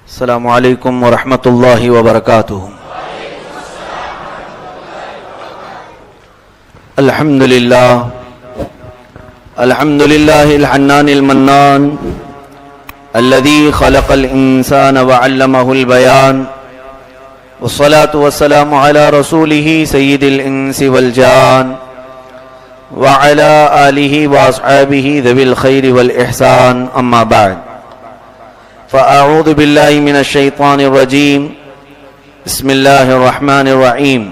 السلام علیکم ورحمۃ اللہ وبرکاتہ۔ الحمد للہ الحنان المنان الذي خلق الانسان وعلمه البيان والصلاة والسلام على رسوله سيد الانس والجان وعلى آله واصحابه ذوي الخير والإحسان، اما بعد فأعوذ بالله من الشيطان الرجيم، بسم الله الرحمن الرحيم۔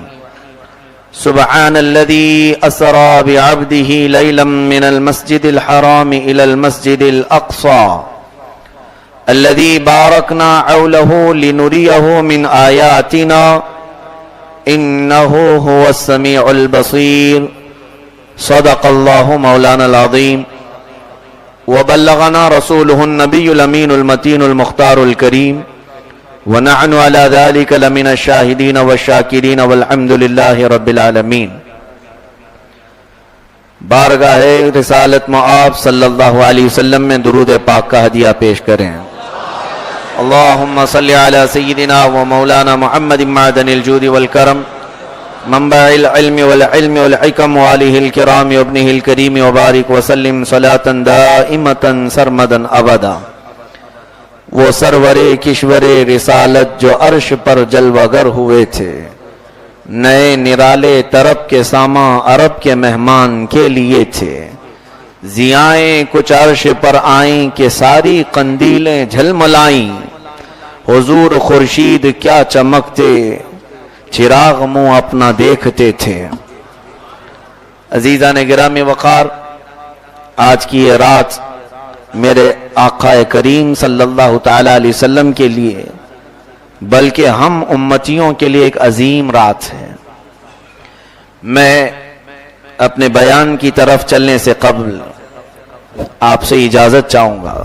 سبحان الذي أسرى بعبده ليلا من المسجد الحرام إلى المسجد الأقصى الذي باركنا حوله لنريه من آياتنا إنه هو السميع البصير۔ صدق الله مولانا العظيم وبلغنا رسوله النبي الأمين المتين المختار الكريم، ونحن على ذلك لمن الشاهدين والشاكرين والحمد لله رب العالمين۔ بارگاہ رسالت مآب صلی اللہ علیہ وسلم میں درود پاک کا ہدیہ پیش کریں۔ اللہم صلی علی سیدنا و مولانا محمد معدن الجود والکرم، منبع العلم والعلم والحکم وآلہ الکرام وابنہ الکریم، وبارک وسلم صلاة دائمتا سرمدا ابدا۔ وہ سرور کشور رسالت جو عرش پر جلوہ گر ہوئے تھے، نئے نرالے طرب کے ساماں عرب کے مہمان کے لیے تھے۔ ضیائیں کچھ عرش پر آئیں کہ ساری قندیلیں جھلملائیں، حضور خورشید کیا چمکتے، چراغ منہ اپنا دیکھتے تھے۔ عزیزان گرامی وقار، آج کی یہ رات میرے آقا کریم صلی اللہ تعالی علیہ وسلم کے لیے بلکہ ہم امتیوں کے لیے ایک عظیم رات ہے۔ میں اپنے بیان کی طرف چلنے سے قبل آپ سے اجازت چاہوں گا۔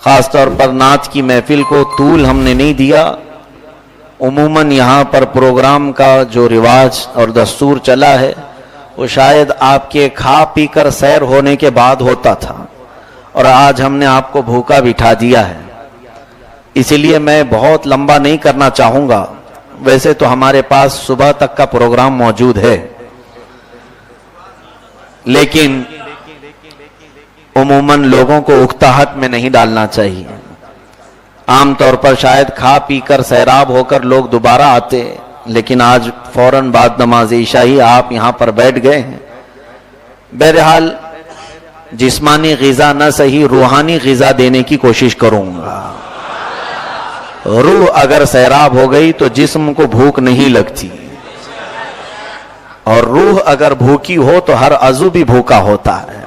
خاص طور پر نعت کی محفل کو طول ہم نے نہیں دیا۔ عموماً یہاں پر پروگرام کا جو رواج اور دستور چلا ہے وہ شاید آپ کے کھا پی کر سیر ہونے کے بعد ہوتا تھا، اور آج ہم نے آپ کو بھوکا بٹھا دیا ہے، اسی لیے میں بہت لمبا نہیں کرنا چاہوں گا۔ ویسے تو ہمارے پاس صبح تک کا پروگرام موجود ہے، لیکن عموماً لوگوں کو اکتاہٹ میں نہیں ڈالنا چاہیے۔ عام طور پر شاید کھا پی کر سیراب ہو کر لوگ دوبارہ آتے، لیکن آج فوراً بعد نماز عشاء ہی آپ یہاں پر بیٹھ گئے ہیں۔ بہرحال جسمانی غذا نہ صحیح، روحانی غذا دینے کی کوشش کروں گا۔ روح اگر سیراب ہو گئی تو جسم کو بھوک نہیں لگتی، اور روح اگر بھوکی ہو تو ہر عضو بھی بھوکا ہوتا ہے۔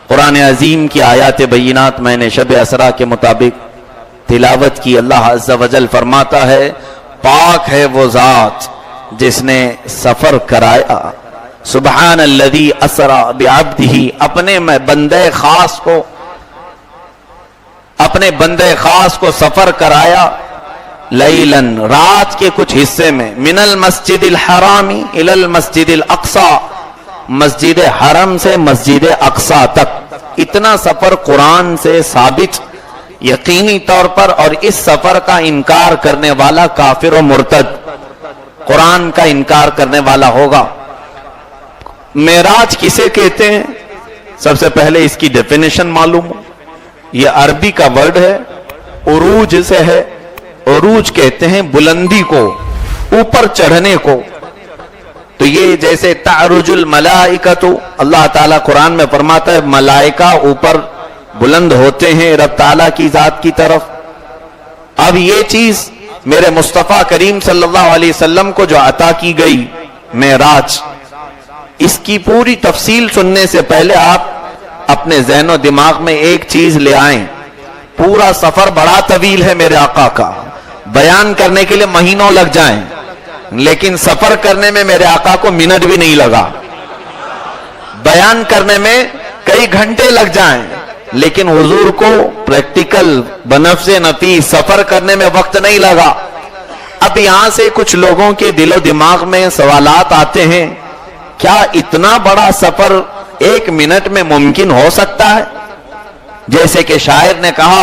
قرآن عظیم کی آیات بینات میں نے شب اسرا کے مطابق تلاوت کی۔ اللہ عز و جل فرماتا ہے، پاک ہے وہ ذات جس نے سفر کرایا، سبحان الذی اسرا بعبدہ، اپنے بندے خاص کو سفر کرایا، لیلاً رات کے کچھ حصے میں، من المسجد الحرام الی المسجد الاقصی، مسجد حرم سے مسجد اقصی تک۔ اتنا سفر قرآن سے ثابت یقینی طور پر، اور اس سفر کا انکار کرنے والا کافر و مرتد، قرآن کا انکار کرنے والا ہوگا۔ معراج کسے کہتے ہیں؟ سب سے پہلے اس کی ڈیفینیشن معلوم ہو۔ یہ عربی کا ورڈ ہے، عروج سے ہے۔ عروج کہتے ہیں بلندی کو، اوپر چڑھنے کو۔ تو یہ جیسے تعرج الملائکۃ، اللہ تعالیٰ قرآن میں فرماتا ہے ملائکہ اوپر بلند ہوتے ہیں رب تعالیٰ کی ذات کی طرف۔ اب یہ چیز میرے مصطفیٰ کریم صلی اللہ علیہ وسلم کو جو عطا کی گئی معراج، اس کی پوری تفصیل سننے سے پہلے آپ اپنے ذہن و دماغ میں ایک چیز لے آئیں۔ پورا سفر بڑا طویل ہے میرے آقا کا، بیان کرنے کے لیے مہینوں لگ جائیں، لیکن سفر کرنے میں میرے آقا کو منٹ بھی نہیں لگا۔ بیان کرنے میں کئی گھنٹے لگ جائیں، لیکن حضور کو پریکٹیکل بنفس نفیس سفر کرنے میں وقت نہیں لگا۔ اب یہاں سے کچھ لوگوں کے دل و دماغ میں سوالات آتے ہیں، کیا اتنا بڑا سفر ایک منٹ میں ممکن ہو سکتا ہے؟ جیسے کہ شاعر نے کہا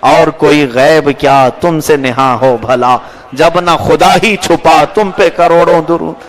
اور کوئی غیب کیا تم سے نہا ہو بھلا، جب نہ خدا ہی چھپا تم پہ کروڑوں درود۔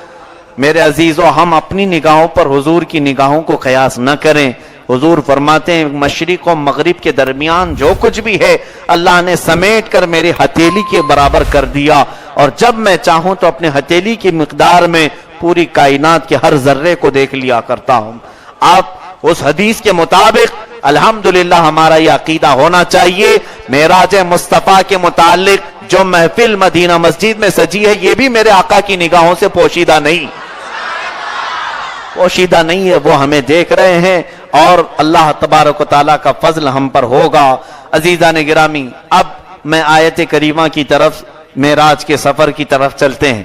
میرے عزیزو، ہم اپنی نگاہوں پر حضور کی نگاہوں کو قیاس نہ کریں۔ حضور فرماتے ہیں مشرق و مغرب کے درمیان جو کچھ بھی ہے اللہ نے سمیٹ کر میری ہتھیلی کے برابر کر دیا، اور جب میں چاہوں تو اپنے ہتھیلی کی مقدار میں پوری کائنات کے ہر ذرے کو دیکھ لیا کرتا ہوں۔ آپ اس حدیث کے مطابق الحمدللہ ہمارا یہ عقیدہ ہونا چاہیے۔ معراج مصطفیٰ کے متعلق جو محفل مدینہ مسجد میں سجی ہے یہ بھی میرے آقا کی نگاہوں سے پوشیدہ نہیں ہے، وہ ہمیں دیکھ رہے ہیں، اور اللہ تبارک و تعالیٰ کا فضل ہم پر ہوگا۔ عزیزان گرامی، اب میں آیت کریمہ کی طرف، معراج کے سفر کی طرف چلتے ہیں۔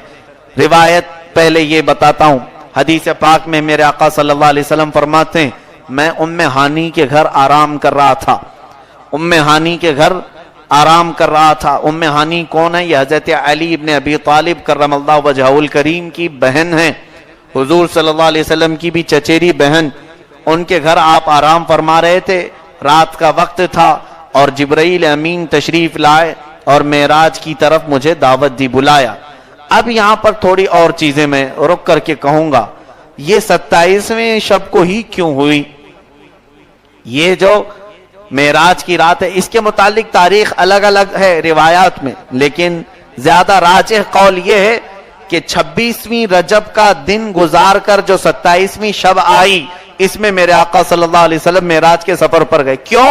روایت پہلے یہ بتاتا ہوں، حدیث پاک میں میرے آقا صلی اللہ علیہ وسلم فرماتے ہیں میں ام ہانی کے گھر آرام کر رہا تھا۔ ام ہانی کے گھر آرام کر رہا تھا۔ ام ہانی کون ہے؟ یہ حضرت علی ابن ابی طالب کرم اللہ وجہہ الکریم کی بہن ہیں، حضور صلی اللہ علیہ وسلم کی بھی چچیری بہن۔ ان کے گھر آپ آرام فرما رہے تھے، رات کا وقت تھا، اور جبرائیل امین تشریف لائے اور معراج کی طرف مجھے دعوت دی، بلایا۔ اب یہاں پر تھوڑی اور چیزیں میں رک کر کے کہوں گا۔ یہ 27ویں شب کو ہی کیوں ہوئی؟ یہ جو معراج کی رات ہے اس کے متعلق تاریخ الگ الگ ہے روایات میں، لیکن زیادہ راجح قول یہ ہے کہ 26ویں رجب کا دن گزار کر جو 27ویں شب آئی، اس میں میرے آقا صلی اللہ علیہ وسلم معراج کے سفر پر گئے۔ کیوں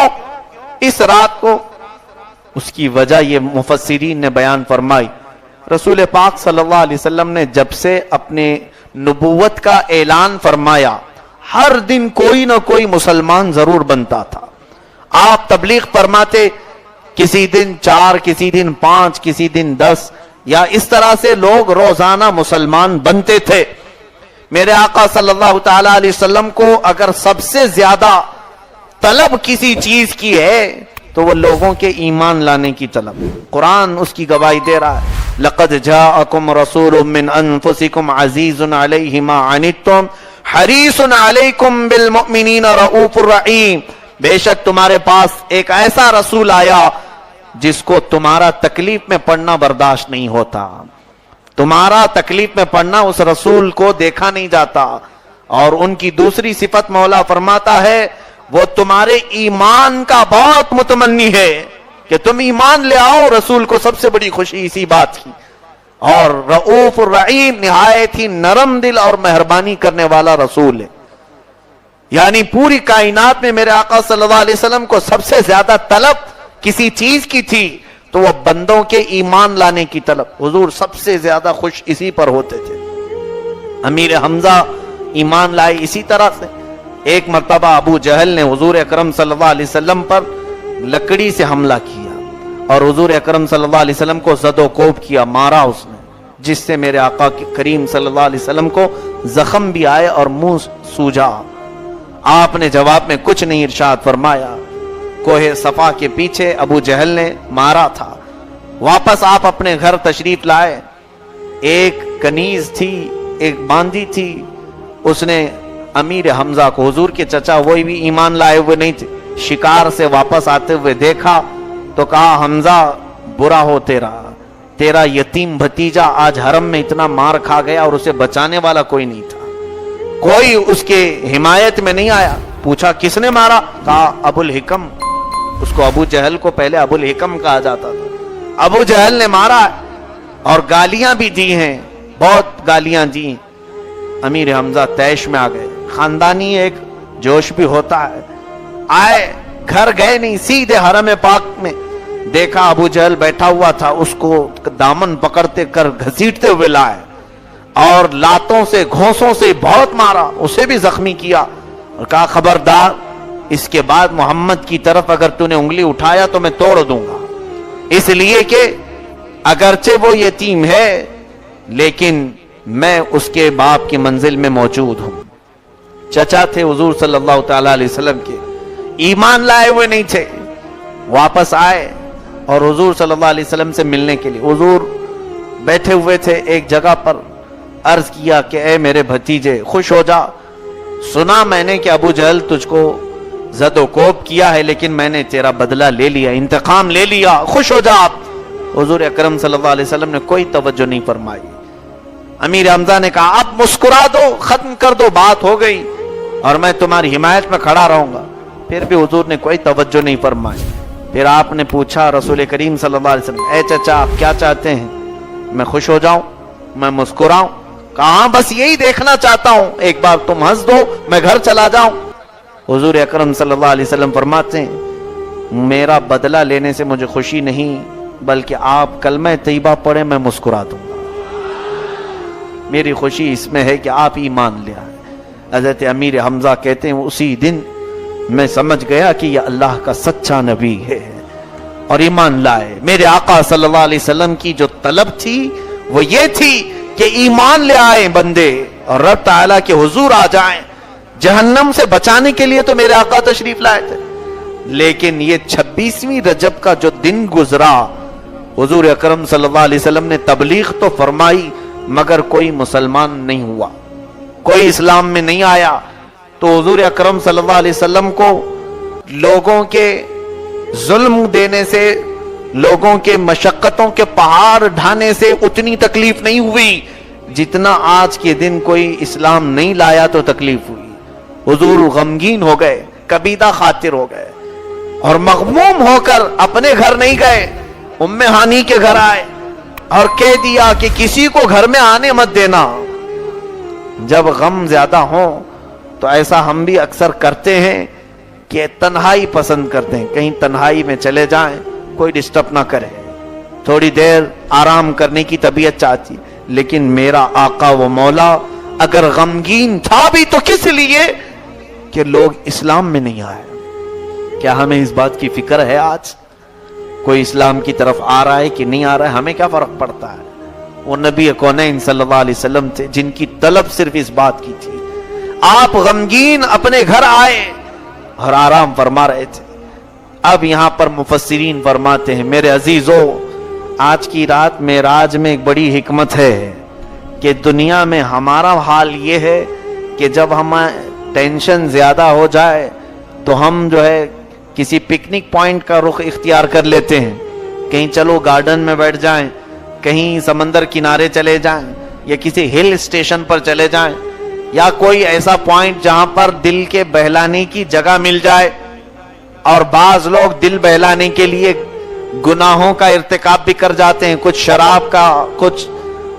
اس رات کو؟ اس کی وجہ یہ مفسرین نے بیان فرمائی۔ رسول پاک صلی اللہ علیہ وسلم نے جب سے اپنے نبوت کا اعلان فرمایا، ہر دن کوئی نہ کوئی مسلمان ضرور بنتا تھا۔ آپ تبلیغ فرماتے، کسی دن 4، کسی دن 5، کسی دن 10، یا اس طرح سے لوگ روزانہ مسلمان بنتے تھے۔ میرے آقا صلی اللہ تعالی علیہ وسلم کو اگر سب سے زیادہ طلب کسی چیز کی ہے تو وہ لوگوں کے ایمان لانے کی طلب۔ قرآن اس کی گواہی دے رہا ہے، لَقَدْ جَاءَكُمْ رَسُولٌ مِّنْ أَنفُسِكُمْ عَزِيزٌ عَلَيْهِ مَا عَنِتُّمْ حَرِيصٌ عَلَيْكُمْ بِالْمُؤْمِنِينَ رَءُوفٌ رَحِيمٌ۔ بے شک تمہارے پاس ایک ایسا رسول آیا جس کو تمہارا تکلیف میں پڑنا برداشت نہیں ہوتا، تمہارا تکلیف میں پڑنا اس رسول کو دیکھا نہیں جاتا۔ اور ان کی دوسری صفت مولا فرماتا ہے وہ تمہارے ایمان کا بہت متمنی ہے کہ تم ایمان لے آؤ، رسول کو سب سے بڑی خوشی اسی بات کی۔ اور رؤوف الرحیم، نہایت ہی نرم دل اور مہربانی کرنے والا رسول ہے۔ یعنی پوری کائنات میں میرے آقا صلی اللہ علیہ وسلم کو سب سے زیادہ طلب کسی چیز کی تھی تو وہ بندوں کے ایمان لانے کی طلب۔ حضور سب سے زیادہ خوش اسی پر ہوتے تھے۔ امیر حمزہ ایمان لائے اسی طرح سے۔ ایک مرتبہ ابو جہل نے حضور اکرم صلی اللہ علیہ وسلم پر لکڑی سے حملہ کیا اور حضور اکرم صلی اللہ علیہ وسلم کو زد و کوب کیا، مارا اس نے، جس سے میرے آقا کریم صلی اللہ علیہ وسلم کو زخم بھی آئے اور منہ سوجا۔ آپ نے جواب میں کچھ نہیں ارشاد فرمایا۔ کوہ صفا کے پیچھے ابو جہل نے مارا تھا۔ واپس آپ اپنے گھر تشریف لائے، ایک کنیز تھی، ایک باندی تھی، اس نے امیر حمزہ کو، حضور کے چچا وہی بھی ایمان لائے ہوئے نہیں تھے، شکار سے واپس آتے ہوئے دیکھا تو کہا حمزہ برا ہو تیرا یتیم بھتیجا آج حرم میں اتنا مار کھا گیا اور اسے بچانے والا کوئی نہیں تھا، کوئی اس کے حمایت میں نہیں آیا۔ پوچھا کس نے مارا؟ کہا ابو الحکم۔ اس کو ابو جہل کو پہلے ابو الحکم کہا جاتا تھا۔ ابو جہل نے مارا اور گالیاں بھی دی ہیں، بہت گالیاں دی۔ امیر حمزہ تیش میں آ گئے، خاندانی ایک جوش بھی ہوتا ہے، آئے، گھر گئے نہیں، سیدھے حرم پاک میں دیکھا ابو جہل بیٹھا ہوا تھا، اس کو دامن پکڑتے کر گھسیٹتے ہوئے لائے اور لاتوں سے گھونسوں سے بہت مارا، اسے بھی زخمی کیا اور کہا خبردار، اس کے بعد محمد کی طرف اگر تو نے انگلی اٹھایا تو میں توڑ دوں گا، اس لیے کہ اگرچہ وہ یتیم ہے لیکن میں اس کے باپ کی منزل میں موجود ہوں۔ چچا تھے حضور صلی اللہ تعالی علیہ وسلم کے، ایمان لائے ہوئے نہیں تھے، واپس آئے اور حضور صلی اللہ علیہ وسلم سے ملنے کے لیے۔ حضور بیٹھے ہوئے تھے ایک جگہ پر، عرض کیا کہ اے میرے بھتیجے خوش ہو جا، سنا میں نے کہ ابو جہل تجھ کو زدوکوب کیا ہے لیکن میں نے تیرا بدلہ لے لیا، انتقام لے لیا، خوش ہو جا آپ۔ حضور اکرم صلی اللہ علیہ وسلم نے کوئی توجہ نہیں فرمائی۔ امیر حمزہ نے کہا اب مسکرا دو، ختم کر دو، بات ہو گئی اور میں تمہاری حمایت میں کھڑا رہوں گا۔ پھر بھی حضور نے کوئی توجہ نہیں فرمائی۔ پھر آپ نے پوچھا رسول کریم صلی اللہ علیہ وسلم، اے چچا آپ کیا چاہتے ہیں، میں خوش ہو جاؤں، میں مسکراؤں؟ کہاں بس یہی دیکھنا چاہتا ہوں، ایک بار تم ہنس دو میں گھر چلا جاؤں۔ حضور اکرم صلی اللہ علیہ وسلم فرماتے ہیں میرا بدلہ لینے سے مجھے خوشی نہیں، بلکہ آپ کلمہ طیبہ پڑھیں میں مسکرا دوں گا۔ میری خوشی اس میں ہے کہ آپ ایمان لے آئے۔ حضرت امیر حمزہ کہتے ہیں اسی دن میں سمجھ گیا کہ یہ اللہ کا سچا نبی ہے اور ایمان لائے۔ میرے آقا صلی اللہ علیہ وسلم کی جو طلب تھی وہ یہ تھی کہ ایمان لے آئے بندے اور رب تعالیٰ کے حضور آ جائیں۔ جہنم سے بچانے کے لیے تو میرے آقا تشریف لائے تھے، لیکن یہ 26ویں رجب کا جو دن گزرا، حضور اکرم صلی اللہ علیہ وسلم نے تبلیغ تو فرمائی مگر کوئی مسلمان نہیں ہوا، کوئی اسلام میں نہیں آیا۔ تو حضور اکرم صلی اللہ علیہ وسلم کو لوگوں کے ظلم دینے سے، لوگوں کے مشقتوں کے پہاڑ ڈھانے سے اتنی تکلیف نہیں ہوئی جتنا آج کے دن کوئی اسلام نہیں لایا تو تکلیف ہوئی۔ حضور غمگین ہو گئے، کبیدہ خاطر ہو گئے اور مغموم ہو کر اپنے گھر نہیں گئے، ام ہانی کے گھر آئے اور کہہ دیا کہ کسی کو گھر میں آنے مت دینا۔ جب غم زیادہ ہو تو ایسا ہم بھی اکثر کرتے ہیں کہ تنہائی پسند کرتے ہیں، کہیں تنہائی میں چلے جائیں، کوئی ڈسٹرب نہ کرے، تھوڑی دیر آرام کرنے کی طبیعت چاہتی۔ لیکن میرا آقا و مولا اگر غمگین تھا بھی تو کس لیے کہ لوگ اسلام میں نہیں آئے۔ کیا ہمیں اس بات کی فکر ہے آج کوئی اسلام کی طرف آ رہا ہے کہ نہیں آ رہا ہے؟ ہمیں کیا فرق پڑتا ہے؟ وہ نبی کونین صلی اللہ علیہ وسلم تھے جن کی طلب صرف اس بات کی تھی۔ آپ غمگین اپنے گھر آئے اور آرام فرما رہے تھے۔ اب یہاں پر مفسرین فرماتے ہیں میرے عزیزو، آج کی رات معراج میں ایک بڑی حکمت ہے کہ دنیا میں ہمارا حال یہ ہے کہ جب ہمیں ٹینشن زیادہ ہو جائے تو ہم جو ہے کسی پکنک پوائنٹ کا رخ اختیار کر لیتے ہیں، کہیں چلو گارڈن میں بیٹھ جائیں، کہیں سمندر کنارے چلے جائیں یا کسی ہل اسٹیشن پر چلے جائیں یا کوئی ایسا پوائنٹ جہاں پر دل کے بہلانے کی جگہ مل جائے۔ اور بعض لوگ دل بہلانے کے لیے گناہوں کا ارتکاب بھی کر جاتے ہیں، کچھ شراب کا، کچھ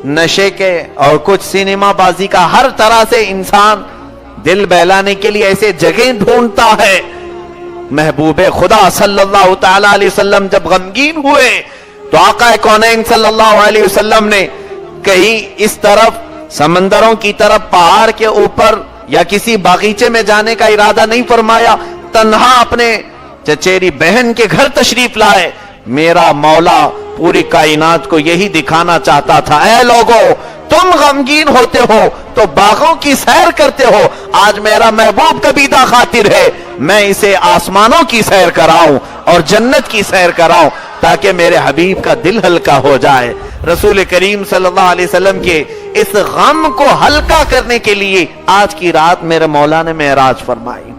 نشے کے اور کچھ سینما بازی کا۔ ہر طرح سے انسان دل بہلانے کے لیے ایسے جگہیں ڈھونڈتا ہے۔ محبوب خدا صلی اللہ تعالی علیہ وسلم جب غمگین ہوئے تو آقا کونین صلی اللہ علیہ وسلم نے کہیں اس طرف سمندروں کی طرف، پہاڑ کے اوپر یا کسی باغیچے میں جانے کا ارادہ نہیں فرمایا، تنہا اپنے چچیری بہن کے گھر تشریف لائے۔ میرا مولا پوری کائنات کو یہی دکھانا چاہتا تھا، اے لوگو تم غمگین ہوتے ہو تو باغوں کی سیر کرتے ہو، آج میرا محبوب کبیدہ خاطر ہے، میں اسے آسمانوں کی سیر کراؤں اور جنت کی سیر کراؤں تاکہ میرے حبیب کا دل ہلکا ہو جائے۔ رسول کریم صلی اللہ علیہ وسلم کے اس غم کو ہلکا کرنے کے لیے آج کی رات میرے مولا نے معراج فرمائی۔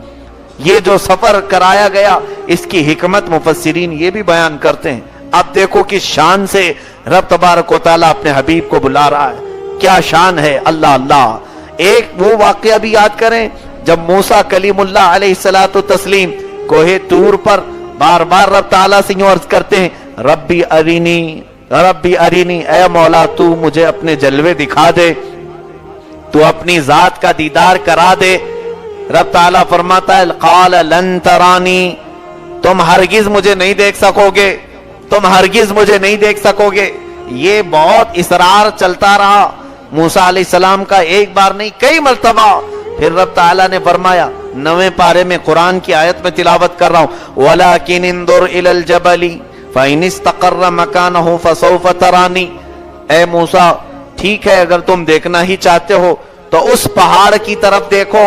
یہ جو سفر کرایا گیا اس کی حکمت مفسرین یہ بھی بیان کرتے ہیں۔ اب دیکھو کس شان سے رب تبارک و تعالیٰ اپنے حبیب کو بلا رہا ہے، کیا شان ہے، اللہ اللہ۔ ایک وہ واقعہ بھی یاد کریں جب موسیٰ کلیم اللہ علیہ السلام کوہ طور پر بار بار رب تعالیٰ سے یوں عرض کرتے ہیں ربی ارینی ربی ارینی، اے مولا تو مجھے اپنے جلوے دکھا دے، تو اپنی ذات کا دیدار کرا دے۔ رب تعالیٰ فرماتا ہے قال لن ترانی، تم ہرگز مجھے نہیں دیکھ سکو گے، تم ہرگز مجھے نہیں دیکھ سکو گے۔ یہ بہت اصرار چلتا رہا موسیٰ علیہ السلام کا، ایک بار نہیں کئی مرتبہ۔ پھر رب تعالیٰ نے فرمایا 9ویں پارے میں قرآن کی آیت میں تلاوت کر رہا ہوں وَلَكِنِ انظُرْ إِلَى الْجَبَلِ فَإِنِ اسْتَقَرَّ مَكَانَهُ فَسَوْفَ تَرَانِي، اے موسیٰ ٹھیک ہے اگر تم دیکھنا ہی چاہتے ہو تو اس پہاڑ کی طرف دیکھو،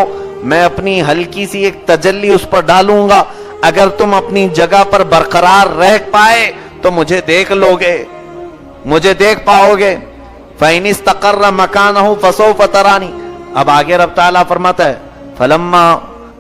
میں اپنی ہلکی سی ایک تجلی اس پر ڈالوں گا، اگر تم اپنی جگہ پر برقرار رہ پائے تو مجھے دیکھ لو گے، مجھے دیکھ پاؤ گے۔ فَإِنِ اسْتَقَرَّ مَكَانَهُ فَسَوْفَ تَرَانِي۔ اب آگے رب تعالیٰ فرماتا ہے فَلَمَّا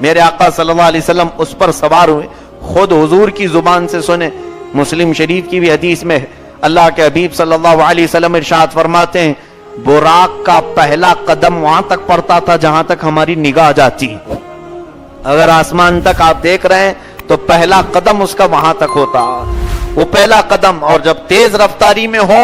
میرے آقا صلی اللہ علیہ وسلم اس پر سوار ہوئے، خود حضور کی زبان سے سنے۔ مسلم شریف کی بھی حدیث میں اللہ کے حبیب صلی اللہ علیہ وسلم ارشاد فرماتے ہیں براق کا پہلا قدم وہاں تک پڑتا تھا جہاں تک ہماری نگاہ جاتی۔ اگر آسمان تک آپ دیکھ رہے ہیں تو پہلا قدم اس کا وہاں تک ہوتا، وہ پہلا قدم، اور جب تیز رفتاری میں ہو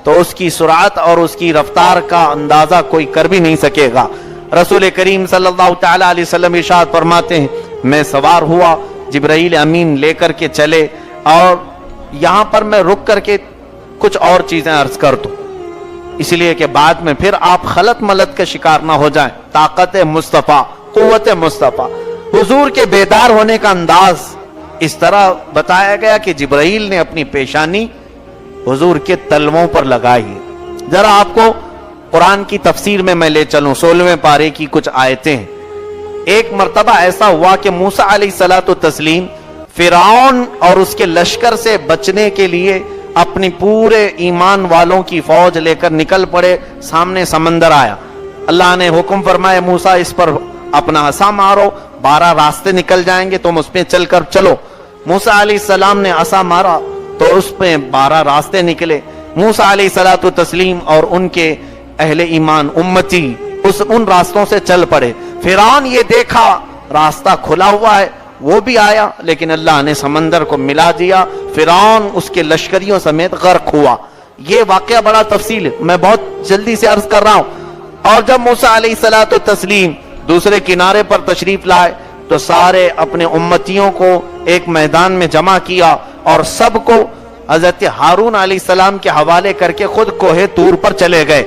تو اس کی سرعت اور اس کی رفتار کا اندازہ کوئی کر بھی نہیں سکے گا۔ رسول کریم صلی اللہ تعالی علیہ وسلم ارشاد فرماتے ہیں میں سوار ہوا، جبرائیل امین لے کر کے چلے، اور یہاں پر میں رک کر کے کچھ اور چیزیں عرض کر دوں، اس لیے کہ بعد میں پھر آپ خلط ملط کے شکار نہ ہو جائیں۔ طاقت مصطفیٰ، قوت مصطفیٰ، حضور کے بیدار ہونے کا انداز اس طرح بتایا گیا کہ جبرائیل نے اپنی پیشانی حضور کے تلووں پر لگائی۔ ذرا آپ کو قرآن کی تفسیر میں لے چلوں، 16ویں پارے کی کچھ آیتیں۔ ایک مرتبہ ایسا ہوا کہ موسیٰ علیہ الصلوۃ والتسلیم فرعون اور اس کے لشکر سے بچنے کے لیے اپنی پورے ایمان والوں کی فوج لے کر نکل پڑے۔ سامنے سمندر آیا، اللہ نے حکم فرمایا موسیٰ اس پر اپنا عصا مارو، 12 راستے نکل جائیں گے، تم اس پہ چل کر چلو۔ موسیٰ علیہ السلام نے عصا مارا تو اس پہ 12 راستے نکلے۔ موسیٰ علیہ الصلوۃ والتسلیم اور ان کے اہل ایمان امتی ان راستوں سے چل پڑے۔ فرعون یہ دیکھا راستہ کھلا ہوا ہے، وہ بھی آیا، لیکن اللہ نے سمندر کو ملا دیا، فرعون اس کے لشکریوں سمیت غرق ہوا۔ یہ واقعہ بڑا تفصیل ہے، میں بہت جلدی سے عرض کر رہا ہوں۔ اور جب موسیٰ علیہ الصلوۃ والتسلیم دوسرے کنارے پر تشریف لائے تو سارے اپنے امتیوں کو ایک میدان میں جمع کیا اور سب کو حضرت ہارون علیہ السلام کے حوالے کر کے خود کوہ طور پر چلے گئے۔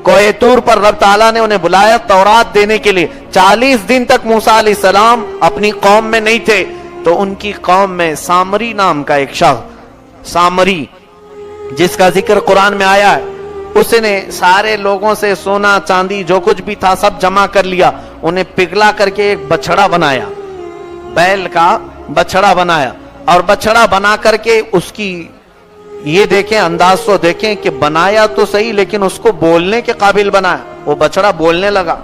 کوہ طور پر رب تعالیٰ نے انہیں بلایا تورات دینے کے لیے۔ 40 دن تک موسیٰ علیہ السلام اپنی قوم میں نہیں تھے تو ان کی قوم میں سامری نام کا ایک شخص، سامری جس کا ذکر قرآن میں آیا ہے، اس نے سارے لوگوں سے سونا چاندی جو کچھ بھی تھا سب جمع کر لیا، انہیں پگھلا کر کے ایک بچڑا بنایا، بیل کا بچڑا بنایا، اور بچڑا بنا کر کے اس کی یہ دیکھیں انداز تو دیکھیں کہ بنایا تو صحیح لیکن اس کو بولنے کے قابل بنایا۔ وہ بچڑا بولنے لگا،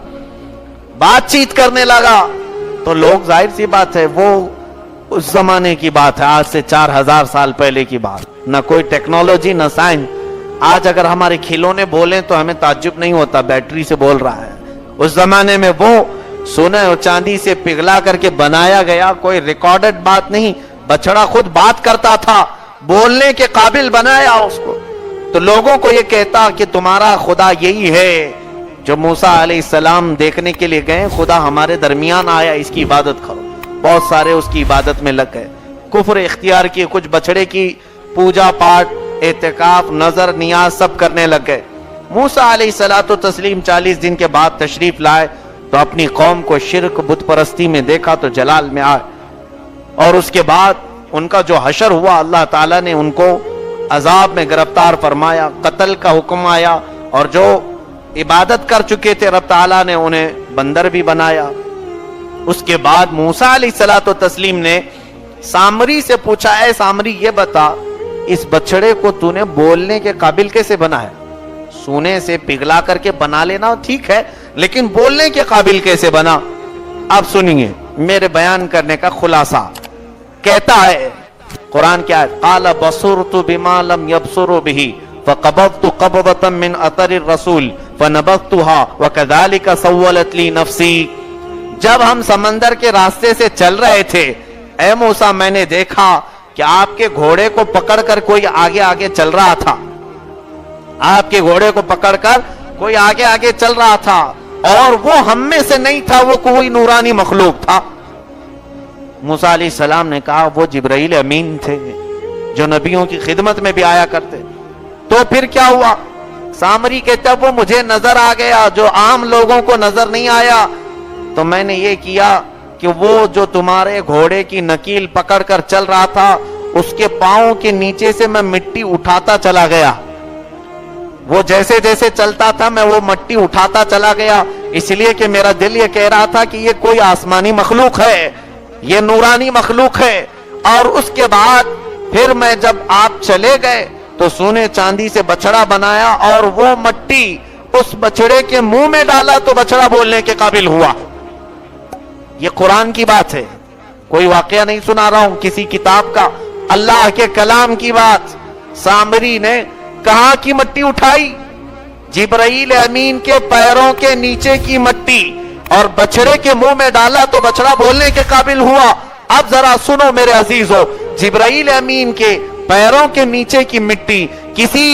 بات چیت کرنے لگا، تو لوگ ظاہر سی بات ہے وہ اس زمانے کی بات ہے، آج سے 4000 سال پہلے کی بات، نہ کوئی ٹیکنالوجی نہ سائنس۔ آج اگر ہمارے کھلونے بولیں تو ہمیں تعجب نہیں ہوتا، بیٹری سے بول رہا ہے۔ اس زمانے میں وہ سونے اور چاندی سے پگھلا کر کے بنایا گیا، کوئی ریکارڈڈ بات نہیں، بچڑا خود بات کرتا تھا، بولنے کے قابل بنایا اس کو۔ تو لوگوں کو یہ کہتا کہ تمہارا خدا یہی ہے جو موسیٰ علیہ السلام دیکھنے کے لیے گئے، خدا ہمارے درمیان آیا، اس کی عبادت کرو۔ بہت سارے اس کی عبادت میں لگ گئے، کفر اختیار کیے، کچھ بچڑے کی پوجا پاٹ، اعتکاف، نظر، نیاز سب کرنے لگ گئے۔ موسیٰ علیہ الصلوۃ والتسلیم 40 دن کے بعد تشریف لائے تو اپنی قوم کو شرک بت پرستی میں دیکھا تو جلال میں آئے، اور اس کے بعد ان کا جو حشر ہوا اللہ تعالیٰ نے ان کو عذاب میں گرفتار فرمایا، قتل کا حکم آیا، اور جو عبادت کر چکے تھے رب تعالیٰ نے انہیں بندر بھی بنایا۔ اس کے بعد موسیٰ علیہ الصلوۃ والتسلیم نے سامری سے پوچھا، اے سامری یہ بتا اس بچڑے کو تو نے بولنے کے قابل کیسے بنایا؟ سونے سے پگھلا کر کے بنا لینا ٹھیک ہے، لیکن بولنے کے قابل کیسے بنا؟ اب سنیے میرے بیان کرنے کا خلاصہ۔ کہتا ہے قرآن کیا ہے، قال بصرت بما لم يبصروا به فقبضت قبضة من اثر الرسول فنبذتها وكذلك سولت لي نفسي۔ جب ہم سمندر کے راستے سے چل رہے تھے اے موسیٰ میں نے دیکھا کہ آپ کے گھوڑے کو پکڑ کر کوئی آگے آگے چل رہا تھا، آپ کے گھوڑے کو پکڑ کر کوئی آگے آگے چل رہا تھا، اور وہ ہم میں سے نہیں تھا، وہ کوئی نورانی مخلوق تھا۔ موسیٰ علیہ السلام نے کہا وہ جبرائیل امین تھے جو نبیوں کی خدمت میں بھی آیا کرتے۔ تو پھر کیا ہوا؟ سامری کہتا وہ مجھے نظر آ گیا جو عام لوگوں کو نظر نہیں آیا، تو میں نے یہ کیا کہ وہ جو تمہارے گھوڑے کی نکیل پکڑ کر چل رہا تھا اس کے پاؤں کے نیچے سے میں مٹی اٹھاتا چلا گیا، وہ جیسے جیسے چلتا تھا میں وہ مٹی اٹھاتا چلا گیا، اس لیے کہ میرا دل یہ کہہ رہا تھا کہ یہ کوئی آسمانی مخلوق ہے، یہ نورانی مخلوق ہے۔ اور اس کے بعد پھر میں جب آپ چلے گئے تو سونے چاندی سے بچڑا بنایا اور وہ مٹی اس بچڑے کے منہ میں ڈالا تو بچڑا بولنے کے قابل ہوا۔ یہ قرآن کی بات ہے, کوئی واقعہ نہیں سنا رہا ہوں کسی کتاب کا, اللہ کے کلام کی بات. سامری نے کہاں کی مٹی اٹھائی؟ جبرائیل امین کے پیروں کے نیچے کی مٹی, اور بچڑے کے منہ میں ڈالا تو بچڑا بولنے کے قابل ہوا. اب ذرا سنو میرے عزیزو, جبرائیل امین کے پیروں کے نیچے کی مٹی کسی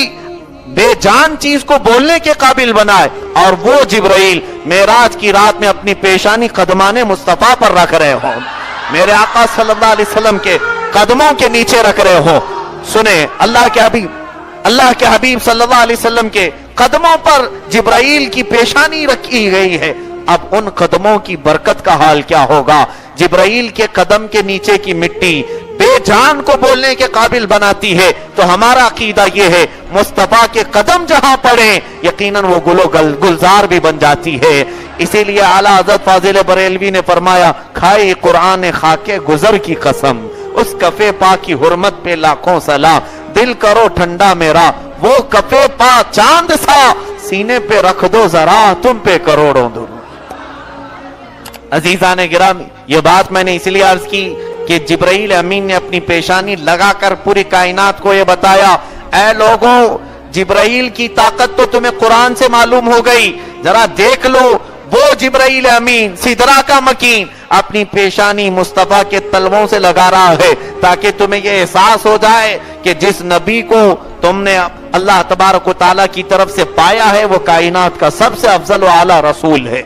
بے جان چیز کو بولنے کے قابل بنائے, اور وہ جبرائیل معراج کی رات میں اپنی پیشانی قدمان مصطفیٰ پر رکھ رہے ہوں, میرے آقا صلی اللہ علیہ وسلم کے قدموں کے نیچے رکھ رہے ہوں. سنیں, اللہ کے حبیب صلی اللہ علیہ وسلم کے قدموں پر جبرائیل کی پیشانی رکھی گئی ہے. اب ان قدموں کی برکت کا حال کیا ہوگا؟ جبرائیل کے قدم کے نیچے کی مٹی بے جان کو بولنے کے قابل بناتی ہے. تو ہمارا عقیدہ یہ ہے, مصطفیٰ کے قدم جہاں پڑیں یقیناً وہ گلزار بھی بن جاتی ہے. اسی لیے اعلیٰ حضرت فاضل بریلوی نے فرمایا, کھائے قرآن خاکے گزر کی قسم, اس کفے پا کی حرمت پہ لاکھوں سلام, دل کرو ٹھنڈا میرا وہ کفے پا چاند سا, سینے پہ رکھ دو ذرا تم پہ کروڑوں درود. عزیزان گرامی, یہ بات میں نے اس لیے عرض کی کہ جبرائیل امین نے اپنی پیشانی لگا کر پوری کائنات کو یہ بتایا, اے لوگوں جبرائیل کی طاقت تو تمہیں قرآن سے معلوم ہو گئی, ذرا دیکھ لو وہ جبرائیل امین سدرا کا مکین اپنی پیشانی مصطفیٰ کے تلووں سے لگا رہا ہے, تاکہ تمہیں یہ احساس ہو جائے کہ جس نبی کو تم نے اللہ تبارک و تعالیٰ کی طرف سے پایا ہے وہ کائنات کا سب سے افضل و اعلیٰ رسول ہے.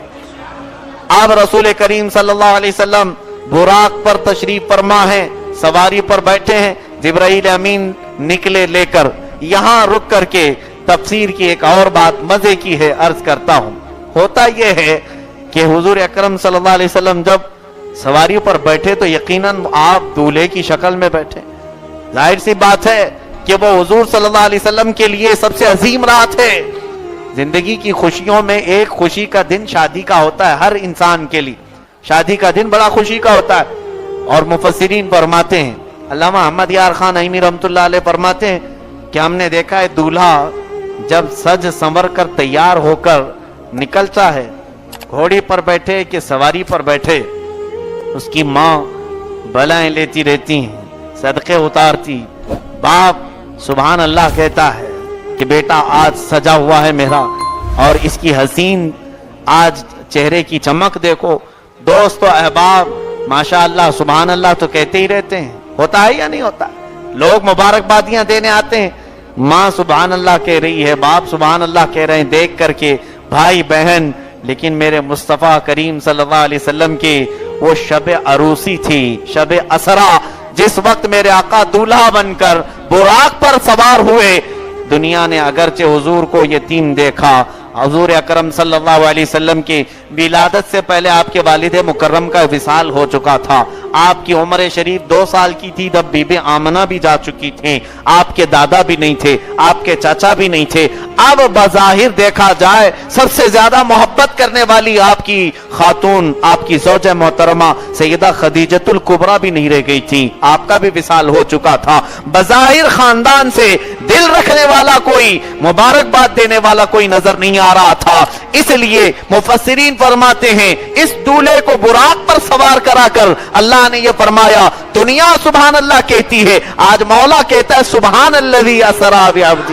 اب رسول کریم صلی اللہ علیہ وسلم براق پر تشریف فرما ہے, سواری پر بیٹھے ہیں, جبرائیل امین نکلے لے کر. یہاں رک کر کے تفسیر کی ایک اور بات مزے کی ہے, عرض کرتا ہوں. ہوتا یہ ہے کہ حضور اکرم صلی اللہ علیہ وسلم جب سواری پر بیٹھے تو یقیناً آپ دولہے کی شکل میں بیٹھے. ظاہر سی بات ہے کہ وہ حضور صلی اللہ علیہ وسلم کے لیے سب سے عظیم رات ہے. زندگی کی خوشیوں میں ایک خوشی کا دن شادی کا ہوتا ہے, ہر انسان کے لیے شادی کا دن بڑا خوشی کا ہوتا ہے. اور مفسرین فرماتے ہیں, علامہ احمد یار خان عیمی رحمۃ اللہ علیہ فرماتے ہیں کہ ہم نے دیکھا ہے دولہا جب سج سنور کر تیار ہو کر نکلتا ہے, گھوڑی پر بیٹھے کہ سواری پر بیٹھے, اس کی ماں بلائیں لیتی رہتی ہیں, صدقے اتارتی, باپ سبحان اللہ کہتا ہے کہ بیٹا آج سجا ہوا ہے میرا, اور اس کی حسین آج چہرے کی چمک دیکھو. دوست و احباب ماشاءاللہ سبحان اللہ تو کہتے ہی رہتے ہیں, ہوتا ہے یا نہیں ہوتا؟ لوگ مبارکبادیاں دینے آتے ہیں, ماں سبحان اللہ کہہ رہی ہے, باپ سبحان اللہ کہہ رہے ہیں, دیکھ کر کے بھائی بہن. لیکن میرے مصطفیٰ کریم صلی اللہ علیہ وسلم کی وہ شب عروسی تھی, شب اسرا, جس وقت میرے آقا دولہا بن کر براق پر سوار ہوئے. دنیا نے اگرچہ حضور کو یتیم دیکھا, حضور اکرم صلی اللہ علیہ وسلم کی ولادت سے پہلے آپ کے والد مکرم کا وصال ہو چکا تھا. آپ کی عمر شریف 2 سال کی تھی جب بی بی آمنہ بھی جا چکی تھیں, آپ کے دادا بھی نہیں تھے, آپ کے چاچا بھی نہیں تھے. اب بظاہر دیکھا جائے سب سے زیادہ محبت کرنے والی آپ کی خاتون, آپ کی زوجہ محترمہ سیدہ خدیجۃ الکبریٰ بھی نہیں رہ گئی تھی, آپ کا بھی وصال ہو چکا تھا. بظاہر خاندان سے دل رکھنے والا کوئی, مبارکباد دینے والا کوئی نظر نہیں آ رہا تھا. اس لیے مفسرین فرماتے ہیں اس دولہے کو براق پر سوار کرا کر اللہ نے یہ فرمایا, دنیا سبحان اللہ کہتی ہے, آج مولا کہتا ہے سبحان الذی اسری بعبدہ,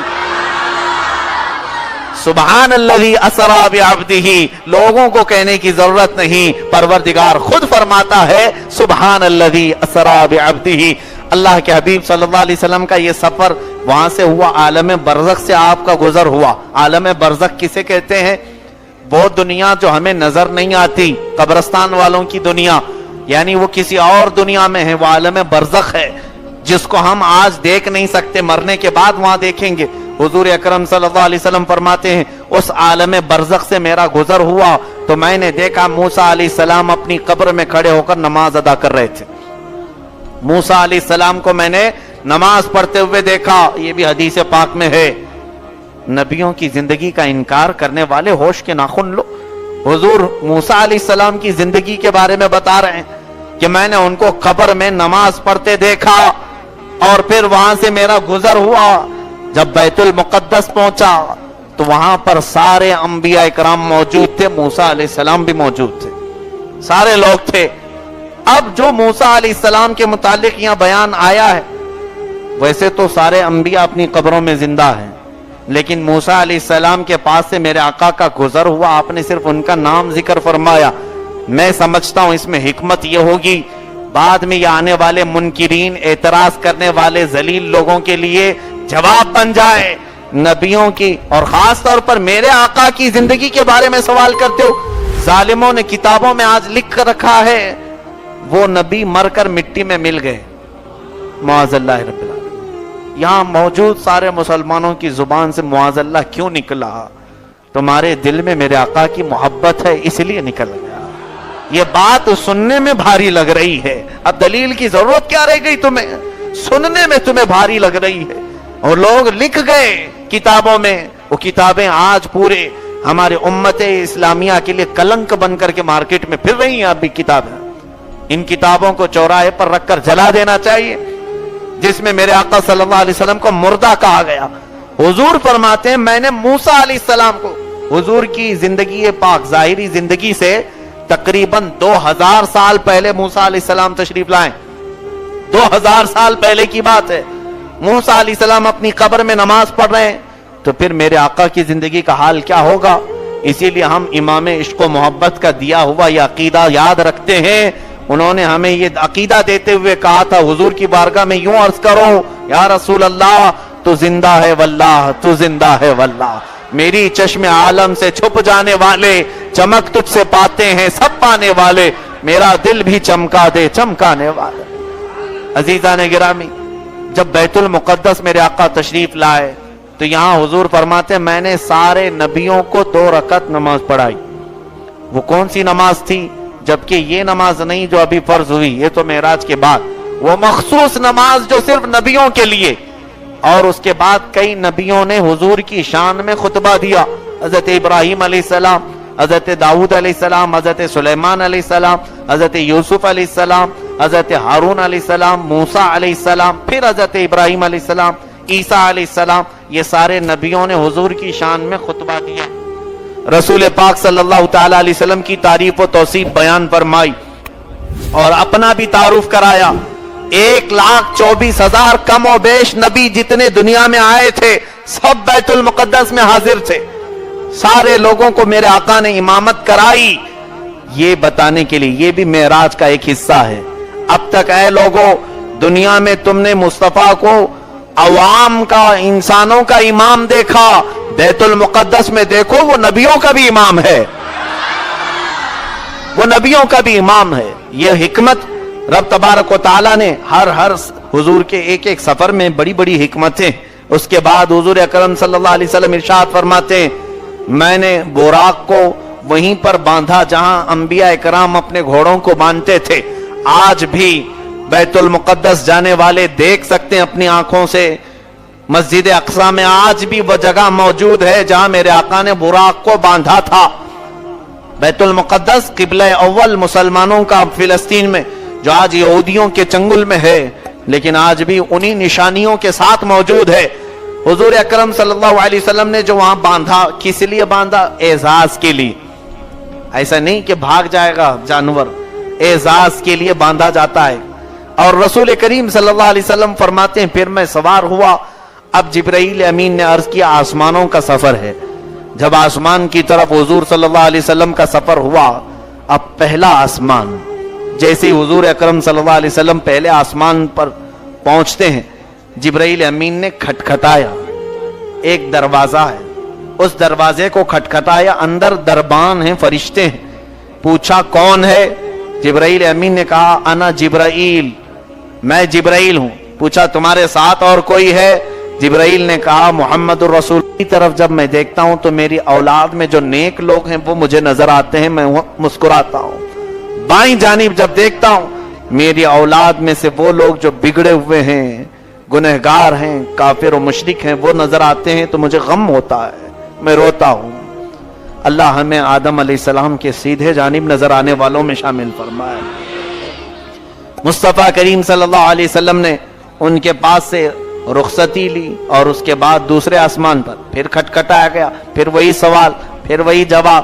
سبحان الذی اسری بعبدہ. لوگوں کو کہنے کی ضرورت نہیں, پروردگار خود فرماتا ہے سبحان الذی اسری بعبدہ. اللہ کے حبیب صلی اللہ علیہ وسلم کا یہ سفر وہاں سے ہوا, عالم برزخ سے آپ کا گزر ہوا. عالم برزخ کسے کہتے ہیں؟ وہ دنیا جو ہمیں نظر نہیں آتی, قبرستان والوں کی دنیا, یعنی وہ کسی اور دنیا میں ہے, وہ عالم برزخ ہے جس کو ہم آج دیکھ نہیں سکتے, مرنے کے بعد وہاں دیکھیں گے. حضور اکرم صلی اللہ علیہ وسلم فرماتے ہیں اس عالم برزخ سے میرا گزر ہوا تو میں نے دیکھا موسیٰ علیہ السلام اپنی قبر میں کھڑے ہو کر نماز ادا کر رہے تھے. موسیٰ علیہ السلام کو میں نے نماز پڑھتے ہوئے دیکھا, یہ بھی حدیث پاک میں ہے. نبیوں کی زندگی کا انکار کرنے والے ہوش کے ناخن لو. حضور موسیٰ علیہ السلام کی زندگی کے بارے میں بتا رہے ہیں کہ میں نے ان کو قبر میں نماز پڑھتے دیکھا, اور پھر وہاں سے میرا گزر ہوا. جب بیت المقدس پہنچا تو وہاں پر سارے انبیاء اکرام موجود تھے, موسیٰ علیہ السلام بھی موجود تھے. سارے لوگ تھے. اب جو موسیٰ علیہ السلام کے متعلق یہاں بیان آیا ہے، ویسے تو سارے انبیاء اپنی قبروں میں زندہ ہیں، لیکن موسیٰ علیہ السلام کے پاس سے میرے آقا کا گزر ہوا، آپ نے صرف ان کا نام ذکر فرمایا. میں سمجھتا ہوں اس میں حکمت یہ ہوگی، بعد میں یہ آنے والے منکرین، اعتراض کرنے والے ذلیل لوگوں کے لیے جواب بن جائے. نبیوں کی اور خاص طور پر میرے آقا کی زندگی کے بارے میں سوال کرتے ہو. ظالموں نے کتابوں میں آج لکھ کر رکھا ہے وہ نبی مر کر مٹی میں مل گئے، معاذ اللہ رب العالمین. یہاں موجود سارے مسلمانوں کی زبان سے معاذ اللہ کیوں نکلا؟ تمہارے دل میں میرے آقا کی محبت ہے اس لیے نکل گیا. یہ بات سننے میں بھاری لگ رہی ہے، اب دلیل کی ضرورت کیا رہ گئی تمہیں؟ سننے میں تمہیں بھاری لگ رہی ہے. اور لوگ لکھ گئے کتابوں میں، وہ کتابیں آج پورے ہمارے امت اسلامیہ کے لیے کلنک بن کر کے مارکیٹ میں پھر رہی ہیں. اب بھی کتابیں، ان کتابوں کو چوراہے پر رکھ کر جلا دینا چاہیے، جس میں میرے آقا صلی اللہ علیہ وسلم کو مردہ کہا گیا. حضور فرماتے ہیں میں نے موسیٰ علیہ السلام کو، حضور کی زندگی پاک ظاہری زندگی سے تقریباً 2000 سال پہلے موسیٰ علیہ السلام تشریف لائیں. 2000 سال پہلے کی بات ہے. موسیٰ علیہ السلام اپنی قبر میں نماز پڑھ رہے ہیں، تو پھر میرے آقا کی زندگی کا حال کیا ہوگا؟ اسی لیے ہم امام عشق و محبت کا دیا ہوا یہ عقیدہ یاد رکھتے ہیں. انہوں نے ہمیں یہ عقیدہ دیتے ہوئے کہا تھا، حضور کی بارگاہ میں یوں عرض کرو، یا رسول اللہ تو زندہ ہے واللہ، تو زندہ ہے واللہ. میری چشم عالم سے چھپ جانے والے چمک تجھ سے پاتے ہیں سب پانے والے، میرا دل بھی چمکا دے چمکانے والے. عزیزان گرامی، جب بیت المقدس میرے آقا تشریف لائے تو یہاں حضور فرماتے ہیں میں نے سارے نبیوں کو 2 رکعت نماز پڑھائی. وہ کون سی نماز تھی؟ جبکہ یہ نماز نہیں جو ابھی فرض ہوئی، یہ تو معراج کے بعد، وہ مخصوص نماز جو صرف نبیوں کے لیے. اور اس کے بعد کئی نبیوں نے حضور کی شان میں خطبہ دیا. حضرت ابراہیم علیہ السلام، حضرت داؤد علیہ السلام، حضرت سلیمان علیہ السلام، حضرت یوسف علیہ السلام، حضرت ہارون علیہ السلام، موسیٰ علیہ السلام، پھر حضرت ابراہیم علیہ السلام، عیسیٰ علیہ السلام. یہ سارے نبیوں نے حضور کی شان میں خطبہ دیا. رسول پاک صلی اللہ تعالی علیہ وسلم کی تعریف و توصیف بیان فرمائی اور اپنا بھی تعارف کرایا. 1,24,000 کم و بیش نبی جتنے دنیا میں آئے تھے سب بیت المقدس میں حاضر تھے. سارے لوگوں کو میرے آقا نے امامت کرائی، یہ بتانے کے لیے یہ بھی معراج کا ایک حصہ ہے. اب تک اے لوگوں دنیا میں تم نے مصطفیٰ کو عوام کا، انسانوں کا امام دیکھا، بیت المقدس میں دیکھو وہ نبیوں کا بھی امام ہے، وہ نبیوں کا بھی امام ہے. یہ حکمت رب تبارک و تعالیٰ نے ہر حضور کے ایک ایک سفر میں بڑی بڑی حکمتیں. اس کے بعد حضور اکرم صلی اللہ علیہ وسلم ارشاد فرماتے ہیں میں نے براق کو وہیں پر باندھا جہاں انبیاء اکرام اپنے گھوڑوں کو باندھتے تھے. آج بھی بیت المقدس جانے والے دیکھ سکتے ہیں اپنی آنکھوں سے، مسجد اقصی میں آج بھی وہ جگہ موجود ہے جہاں میرے آقا نے براق کو باندھا تھا. بیت المقدس قبلہ اول مسلمانوں کا فلسطین میں، جو آج یہودیوں کے چنگل میں ہے، لیکن آج بھی انہی نشانیوں کے ساتھ موجود ہے. حضور اکرم صلی اللہ علیہ وسلم نے جو وہاں باندھا، کس لیے باندھا؟ اعزاز کے لیے. ایسا نہیں کہ بھاگ جائے گا جانور، اعزاز کے لیے باندھا جاتا ہے. اور رسول کریم صلی اللہ علیہ وسلم فرماتے ہیں پھر میں سوار ہوا. اب جبرائیل امین نے عرض کیا آسمانوں کا سفر ہے. جب آسمان کی طرف حضور صلی اللہ علیہ وسلم کا سفر ہوا، اب پہلا آسمان، جیسے حضور اکرم صلی اللہ علیہ وسلم پہلے آسمان پر پہنچتے ہیں، جبرائیل امین نے کھٹکھٹایا. ایک دروازہ ہے، اس دروازے کو کھٹکھٹایا، اندر دربان ہیں، فرشتے ہیں. پوچھا کون ہے؟ جبرائیل امین نے کہا انا جبرائیل، میں جبرائیل ہوں. پوچھا تمہارے ساتھ اور کوئی ہے؟ جبرائیل نے کہا محمد الرسول. کی طرف جب میں دیکھتا ہوں تو میری اولاد میں جو نیک لوگ ہیں وہ مجھے نظر آتے ہیں، میں مسکراتا ہوں. بائیں جانب جب دیکھتا ہوں میری اولاد میں سے وہ لوگ جو بگڑے ہوئے ہیں، گنہگار ہیں، کافر و مشرک ہیں، وہ نظر آتے ہیں تو مجھے غم ہوتا ہے، میں روتا ہوں. اللہ ہمیں آدم علیہ السلام کے سیدھے جانب نظر آنے والوں میں شامل فرمائے. مصطفیٰ کریم صلی اللہ علیہ وسلم نے ان کے پاس سے رخصتی لی اور اس کے بعد دوسرے آسمان پر پھر کھٹکھٹایا گیا. پھر وہی سوال، پھر وہی جواب،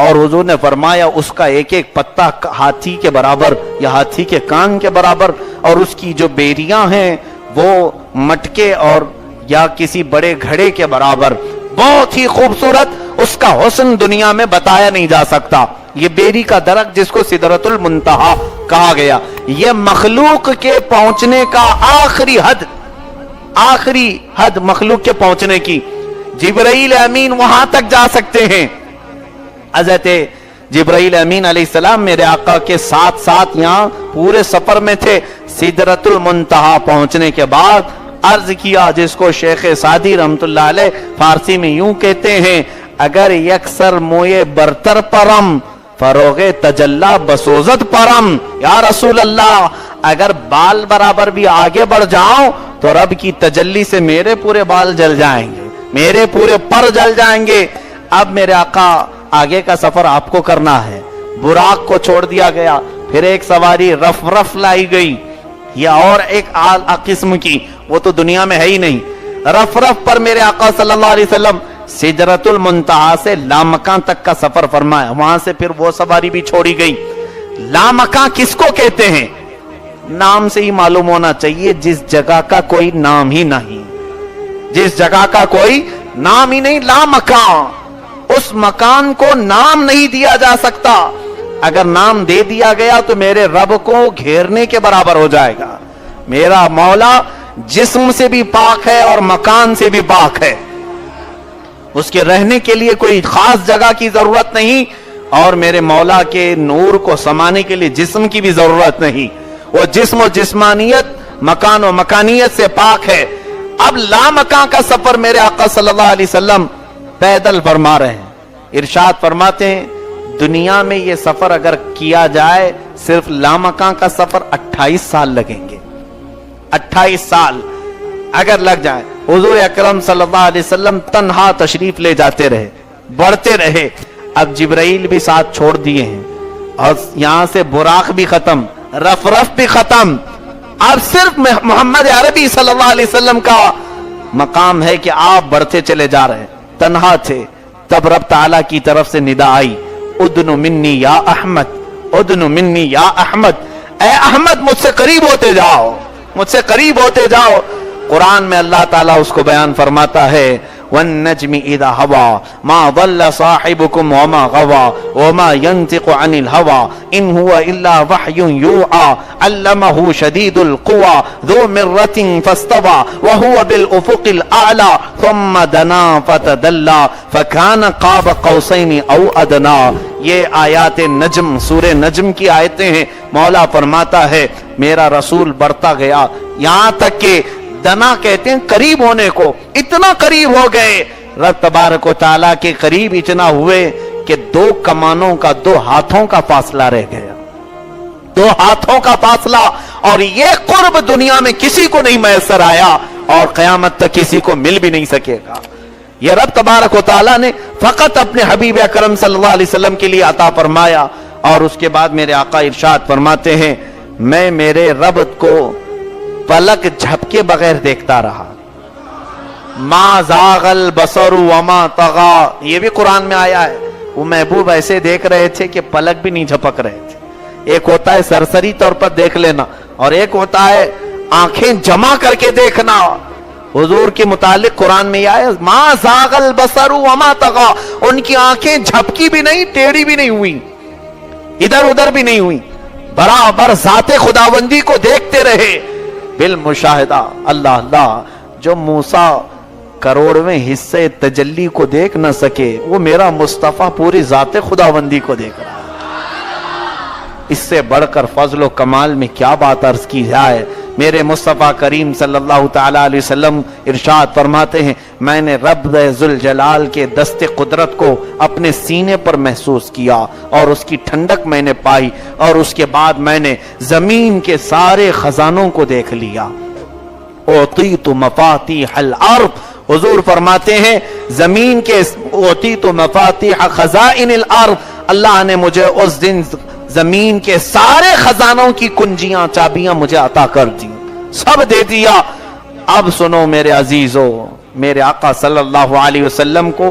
اور حضور نے فرمایا اس کا ایک ایک پتا ہاتھی کے برابر یا ہاتھی کے کان کے برابر، اور اس کی جو بیریاں ہیں وہ مٹکے اور یا کسی بڑے گھڑے کے برابر، بہت ہی خوبصورت، اس کا حسن دنیا میں بتایا نہیں جا سکتا۔ یہ بیری کا درخت جس کو سدرۃ المنتہا کہا گیا، یہ مخلوق کے پہنچنے کا آخری حد مخلوق کے پہنچنے کی، جبرائیل امین وہاں تک جا سکتے ہیں۔ حضرت جبرائیل امین علیہ السلام میرے آقا کے ساتھ ساتھ یہاں پورے سفر میں تھے۔ سدرۃ المنتہا پہنچنے کے بعد عرض کیا، جس کو شیخ سعدی رحمت اللہ علیہ فارسی میں یوں کہتے ہیں، اگر یکسر موئے برتر پرم فروغ تجلا بسوزت پرم، یا رسول اللہ اگر بال برابر بھی آگے بڑھ جاؤں تو رب کی تجلی سے میرے پورے بال جل جائیں گے، میرے پورے پر جل جائیں گے۔ اب میرے آقا آگے کا سفر آپ کو کرنا ہے، براق کو چھوڑ دیا گیا، پھر ایک سواری رف لائی گئی، یا اور ایک قسم کی، وہ تو دنیا میں ہے ہی نہیں۔ رف پر میرے آقا صلی اللہ علیہ وسلم سدرۃ المنتہا سے لامکان تک کا سفر فرمایا، وہاں سے پھر وہ سواری بھی چھوڑی گئی۔ لامکان کس کو کہتے ہیں؟ نام سے ہی معلوم ہونا چاہیے، جس جگہ کا کوئی نام ہی نہیں، جس جگہ کا کوئی نام ہی نہیں، لامکان، اس مکان کو نام نہیں دیا جا سکتا۔ اگر نام دے دیا گیا تو میرے رب کو گھیرنے کے برابر ہو جائے گا۔ میرا مولا جسم سے بھی پاک ہے اور مکان سے بھی پاک ہے، اس کے رہنے کے لیے کوئی خاص جگہ کی ضرورت نہیں، اور میرے مولا کے نور کو سمانے کے لیے جسم کی بھی ضرورت نہیں، وہ جسم و جسمانیت، مکان و مکانیت سے پاک ہے۔ اب لامکان کا سفر میرے آقا صلی اللہ علیہ وسلم پیدل فرما رہے ہیں۔ ارشاد فرماتے ہیں دنیا میں یہ سفر اگر کیا جائے، صرف لامکان کا سفر 28 سال لگیں گے، 28 سال اگر لگ جائے۔ حضور اکرم صلی اللہ علیہ وسلم تنہا تشریف لے جاتے رہے، بڑھتے رہے۔ اب جبرائیل بھی ساتھ چھوڑ دیے ہیں، اور یہاں سے براق بھی ختم، رف بھی ختم۔ اب صرف محمد عربی صلی اللہ علیہ وسلم کا مقام ہے کہ آپ بڑھتے چلے جا رہے ہیں، تنہا تھے۔ تب رب تعالیٰ کی طرف سے ندا آئی، ادنو منی یا احمد، ادنو منی یا احمد، اے احمد مجھ سے قریب ہوتے جاؤ، مجھ سے قریب ہوتے جاؤ۔ قرآن میں اللہ تعالیٰ اس کو بیان فرماتا ہے، وَالنَّجْمِ إِذَا هَوَى مَا ضَلَّ صَاحِبُكُمْ وَمَا غَوَى وَمَا يَنْطِقُ عَنِ الْهَوَى إِنْ هُوَ إِلَّا وَحْيٌ يُوحَى عَلَّمَهُ شَدِيدُ الْقُوَى ذُو مِرَّةٍ فَاسْتَوَى وَهُوَ بِالْأُفُقِ الْأَعْلَى ثُمَّ دَنَا فَتَدَلَّى فَكَانَ قَابَ قَوْسَيْنِ أَوْ أَدْنَى۔ یہ آیات نجم، سورہ نجم کی آیتیں ہیں۔ مولا فرماتا ہے میرا رسول بڑھتا گیا، یہاں تک کہ دنا کہتے ہیں قریب ہونے کو، اتنا قریب ہو گئے رب تبارک و تعالیٰ کے قریب اتنا ہوئے کہ 2 کمانوں کا 2 ہاتھوں کا فاصلہ رہ گیا، 2 ہاتھوں کا فاصلہ۔ اور یہ قرب دنیا میں کسی کو نہیں میسر آیا، اور قیامت تک کسی کو مل بھی نہیں سکے گا۔ یہ رب تبارک و تعالیٰ نے فقط اپنے حبیب اکرم صلی اللہ علیہ وسلم کے لیے عطا فرمایا۔ اور اس کے بعد میرے آقا ارشاد فرماتے ہیں میں میرے رب کو پلک جھپکے بغیر دیکھتا رہا، ما زاغ البصر وما طغى، یہ بھی قرآن میں آیا ہے۔ وہ محبوب ایسے دیکھ رہے تھے کہ پلک بھی نہیں جھپک رہے تھے۔ ایک ہوتا ہے سرسری طور پر دیکھ لینا، اور ایک ہوتا ہے آنکھیں جمع کر کے دیکھنا۔ حضور کے متعلق قرآن میں یہ آیا ما زاغ البصر وما طغى، ان کی آنکھیں جھپکی بھی نہیں، ٹیڑھی بھی نہیں ہوئی، ادھر ادھر بھی نہیں ہوئی، برابر ذات خداوندی کو دیکھتے رہے بالمشاہدہ۔ اللہ اللہ، جو موسیٰ کروڑویں حصے تجلی کو دیکھ نہ سکے، وہ میرا مصطفیٰ پوری ذات خداوندی کو دیکھ رہا ہے۔ اس سے بڑھ کر فضل و کمال میں کیا بات عرض کی جائے۔ میرے مصطفیٰ کریم صلی اللہ تعالیٰ علیہ وسلم ارشاد فرماتے ہیں میں نے رب ذوالجلال کے دست قدرت کو اپنے سینے پر محسوس کیا، اور اس کی ٹھنڈک میں نے پائی، اور اس کے بعد میں نے زمین کے سارے خزانوں کو دیکھ لیا۔ اوتیت مفاتیح الارض، حضور فرماتے ہیں زمین کے اوتیت مفاتیح خزائن الارض، اللہ نے مجھے اس دن زمین کے سارے خزانوں کی کنجیاں، چابیاں مجھے عطا کر دی، سب دے دیا۔ اب سنو میرے عزیزو، میرے آقا صلی اللہ علیہ وسلم کو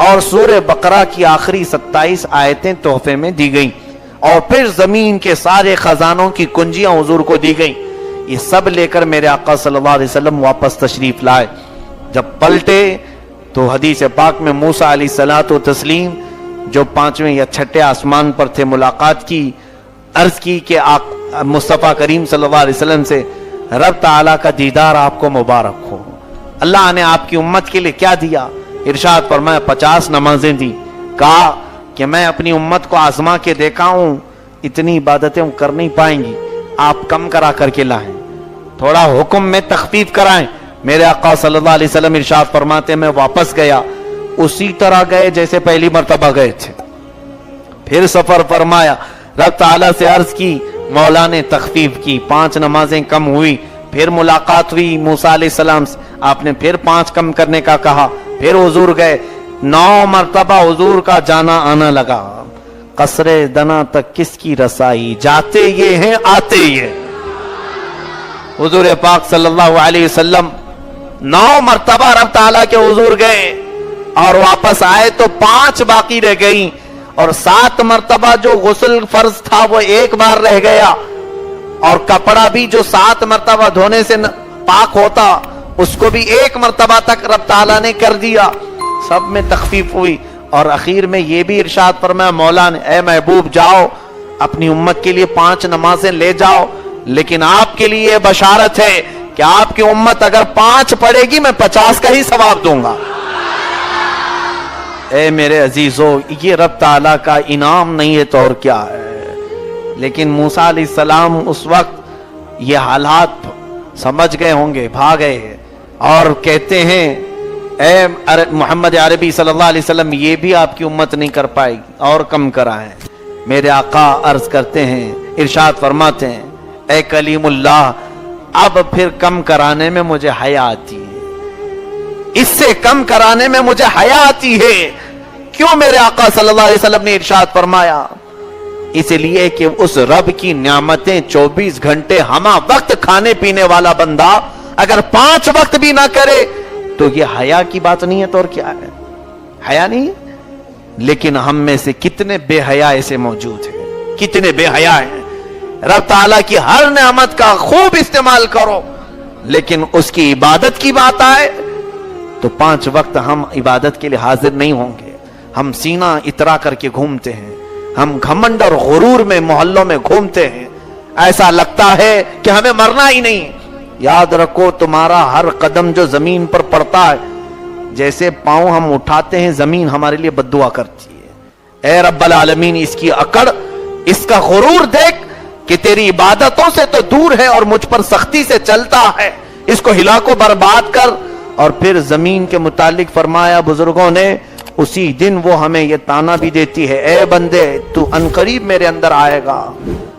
اور سورہ بقرہ کی آخری 27 آیتیں تحفے میں دی گئیں، اور پھر زمین کے سارے خزانوں کی کنجیاں حضور کو دی گئیں۔ یہ سب لے کر میرے آقا صلی اللہ علیہ وسلم واپس تشریف لائے۔ جب پلٹے تو حدیث پاک میں موسیٰ علیہ الصلوۃ والتسلیم جو 5ویں یا 6ٹھے آسمان پر تھے، ملاقات کی، عرض کی کہ مصطفیٰ کریم صلی اللہ علیہ وسلم سے، رب تعالیٰ کا دیدار آپ کو مبارک ہو، اللہ نے آپ کی امت کے لیے کیا دیا؟ ارشاد فرمایا 50 نمازیں دی۔ کہا کہ میں اپنی امت کو آزما کے دیکھا ہوں، اتنی عبادتیں کر نہیں پائیں گی، آپ کم کرا کر کے لائیں، تھوڑا حکم میں تخفیف کرائیں۔ میرے آقا صلی اللہ علیہ وسلم ارشاد فرماتے میں واپس گیا، اسی طرح گئے جیسے پہلی مرتبہ گئے تھے۔ پھر سفر فرمایا، رب تعالیٰ سے عرض کی، مولا نے تخفیف کی، 5 نمازیں کم ہوئی۔ پھر ملاقات ہوئی موسیٰ علیہ السلام سے، آپ نے پھر 5 کم کرنے کا کہا۔ پھر حضور گئے، 9 مرتبہ حضور کا جانا آنا لگا۔ قصر دنا تک کس کی رسائی، جاتے یہ ہیں آتے یہ۔ حضور پاک صلی اللہ علیہ وسلم 9 مرتبہ رب تعالیٰ کے حضور گئے اور واپس آئے تو 5 باقی رہ گئی، اور 7 مرتبہ جو غسل فرض تھا وہ 1 بار رہ گیا، اور کپڑا بھی جو 7 مرتبہ دھونے سے پاک ہوتا اس کو بھی 1 مرتبہ تک رب تعالیٰ نے کر دیا۔ سب میں تخفیف ہوئی، اور اخیر میں یہ بھی ارشاد فرمایا مولا نے، اے محبوب جاؤ اپنی امت کے لیے 5 نمازیں لے جاؤ، لیکن آپ کے لیے بشارت ہے کہ آپ کی امت اگر 5 پڑھے گی میں 50 کا ہی ثواب دوں گا۔ اے میرے عزیزو، یہ رب تعالیٰ کا انعام نہیں ہے تو اور کیا ہے؟ لیکن موسیٰ علیہ السلام اس وقت یہ حالات سمجھ گئے ہوں گے، بھاگے، اور کہتے ہیں اے محمد عربی صلی اللہ علیہ وسلم یہ بھی آپ کی امت نہیں کر پائے گی، اور کم کرائیں۔ میرے آقا عرض کرتے ہیں، ارشاد فرماتے ہیں، اے کلیم اللہ اب پھر کم کرانے میں مجھے حیا آتی ہے، اس سے کم کرانے میں مجھے حیا آتی ہے۔ کیوں؟ میرے آقا صلی اللہ علیہ وسلم نے ارشاد فرمایا، اس لیے کہ اس رب کی نعمتیں 24 گھنٹے ہمہ وقت کھانے پینے والا بندہ اگر 5 وقت بھی نہ کرے تو یہ حیا کی بات نہیں ہے تو اور کیا ہے؟ حیا نہیں ہے۔ لیکن ہم میں سے کتنے بے حیا ایسے موجود ہیں، کتنے بے حیا ہیں۔ رب تعالیٰ کی ہر نعمت کا خوب استعمال کرو، لیکن اس کی عبادت کی بات آئے تو 5 وقت ہم عبادت کے لیے حاضر نہیں ہوں گے۔ ہم سینہ اترا کر کے گھومتے ہیں، ہم گھمنڈ اور غرور میں محلوں میں گھومتے ہیں، ایسا لگتا ہے کہ ہمیں مرنا ہی نہیں۔ یاد رکھو تمہارا ہر قدم جو زمین پر پڑتا ہے، جیسے پاؤں ہم اٹھاتے ہیں زمین ہمارے لیے بد دعا کرتی ہے۔ اے رب العالمین اس کی اکڑ، اس کا غرور دیکھ کہ تیری عبادتوں سے تو دور ہے اور مجھ پر سختی سے چلتا ہے، اس کو ہلا کو برباد کر۔ اور پھر زمین کے متعلق فرمایا بزرگوں نے، اسی دن وہ ہمیں یہ تانا بھی دیتی ہے، اے بندے تو انقریب میرے اندر آئے گا،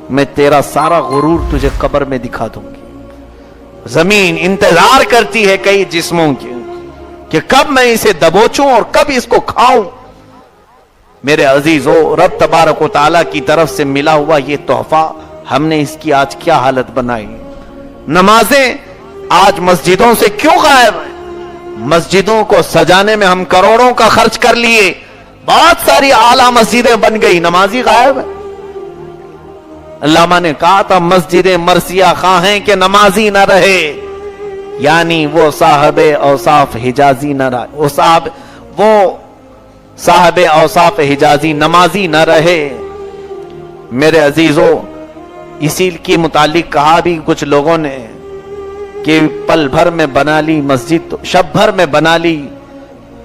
میں تیرا سارا غرور تجھے قبر میں دکھا دوں گی۔ زمین انتظار کرتی ہے کئی جسموں کی کہ کب میں اسے دبوچوں اور کب اس کو کھاؤں۔ میرے عزیزو، رب تبارک و تعالیٰ کی طرف سے ملا ہوا یہ تحفہ، ہم نے اس کی آج کیا حالت بنائی۔ نمازیں آج مسجدوں سے کیوں غائب ہیں؟ مسجدوں کو سجانے میں ہم کروڑوں کا خرچ کر لیے، بہت ساری اعلیٰ مسجدیں بن گئی، نمازی غائب ہے۔ علامہ نے کہا تھا مسجد مرثیہ خواہ ہیں کہ نمازی نہ رہے، یعنی وہ صاحب اوصاف حجازی نہ رہے، وہ صاحب اوصاف حجازی نمازی نہ رہے۔ میرے عزیزو، اسی کے متعلق کہا بھی کچھ لوگوں نے کہ پل بھر میں بنا لی مسجد، تو شب بھر میں بنا لی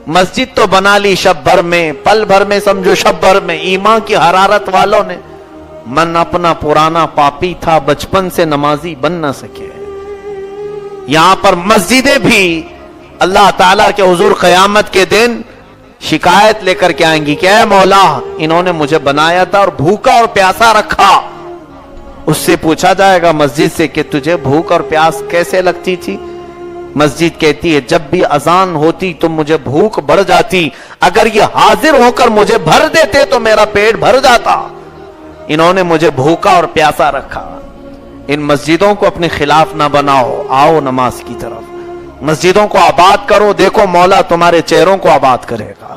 مسجد، تو بنا لی شب بھر میں، پل بھر میں سمجھو شب بھر میں۔ ایمان کی حرارت والوں نے، من اپنا پرانا پاپی تھا بچپن سے نمازی بن نہ سکے۔ یہاں پر مسجدیں بھی اللہ تعالیٰ کے حضور قیامت کے دن شکایت لے کر کے آئیں گی کہ اے مولا انہوں نے مجھے بنایا تھا اور بھوکا اور پیاسا رکھا۔ اس سے پوچھا جائے گا مسجد سے کہ تجھے بھوک اور پیاس کیسے لگتی تھی؟ مسجد کہتی ہے جب بھی اذان ہوتی تو مجھے بھوک بڑھ جاتی، اگر یہ حاضر ہو کر مجھے بھر دیتے تو میرا پیٹ بھر جاتا، انہوں نے مجھے بھوکا اور پیاسا رکھا۔ ان مسجدوں کو اپنے خلاف نہ بناؤ، آؤ نماز کی طرف، مسجدوں کو آباد کرو، دیکھو مولا تمہارے چہروں کو آباد کرے گا۔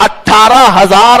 18,000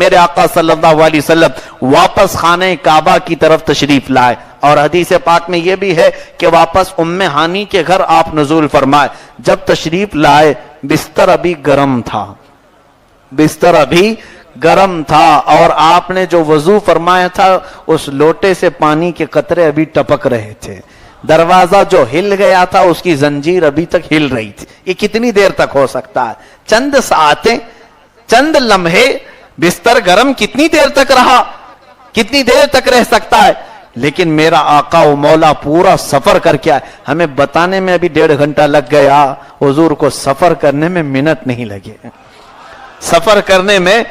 میرے آقا صلی اللہ علیہ وسلم واپس خانہ کعبہ کی طرف تشریف لائے، اور حدیث پاک میں یہ بھی ہے کہ واپس ام ہانی کے گھر آپ نزول فرمائے۔ جب تشریف لائے بستر ابھی گرم تھا، بستر ابھی گرم تھا، اور آپ نے جو وضو فرمایا تھا اس لوٹے سے پانی کے قطرے ابھی ٹپک رہے تھے، دروازہ جو ہل گیا تھا اس کی زنجیر ابھی تک ہل رہی تھی۔ یہ کتنی دیر تک ہو سکتا ہے؟ چند ساعتیں، چند لمحے، بستر گرم کتنی دیر تک رہا؟ کتنی دیر تک رہ سکتا ہے؟ لیکن میرا آقا و مولا پورا سفر کر کے آئے، ہمیں بتانے میں ابھی 1.5 گھنٹہ لگ گیا، حضور کو سفر کرنے میں منٹ نہیں لگے، سفر کرنے میں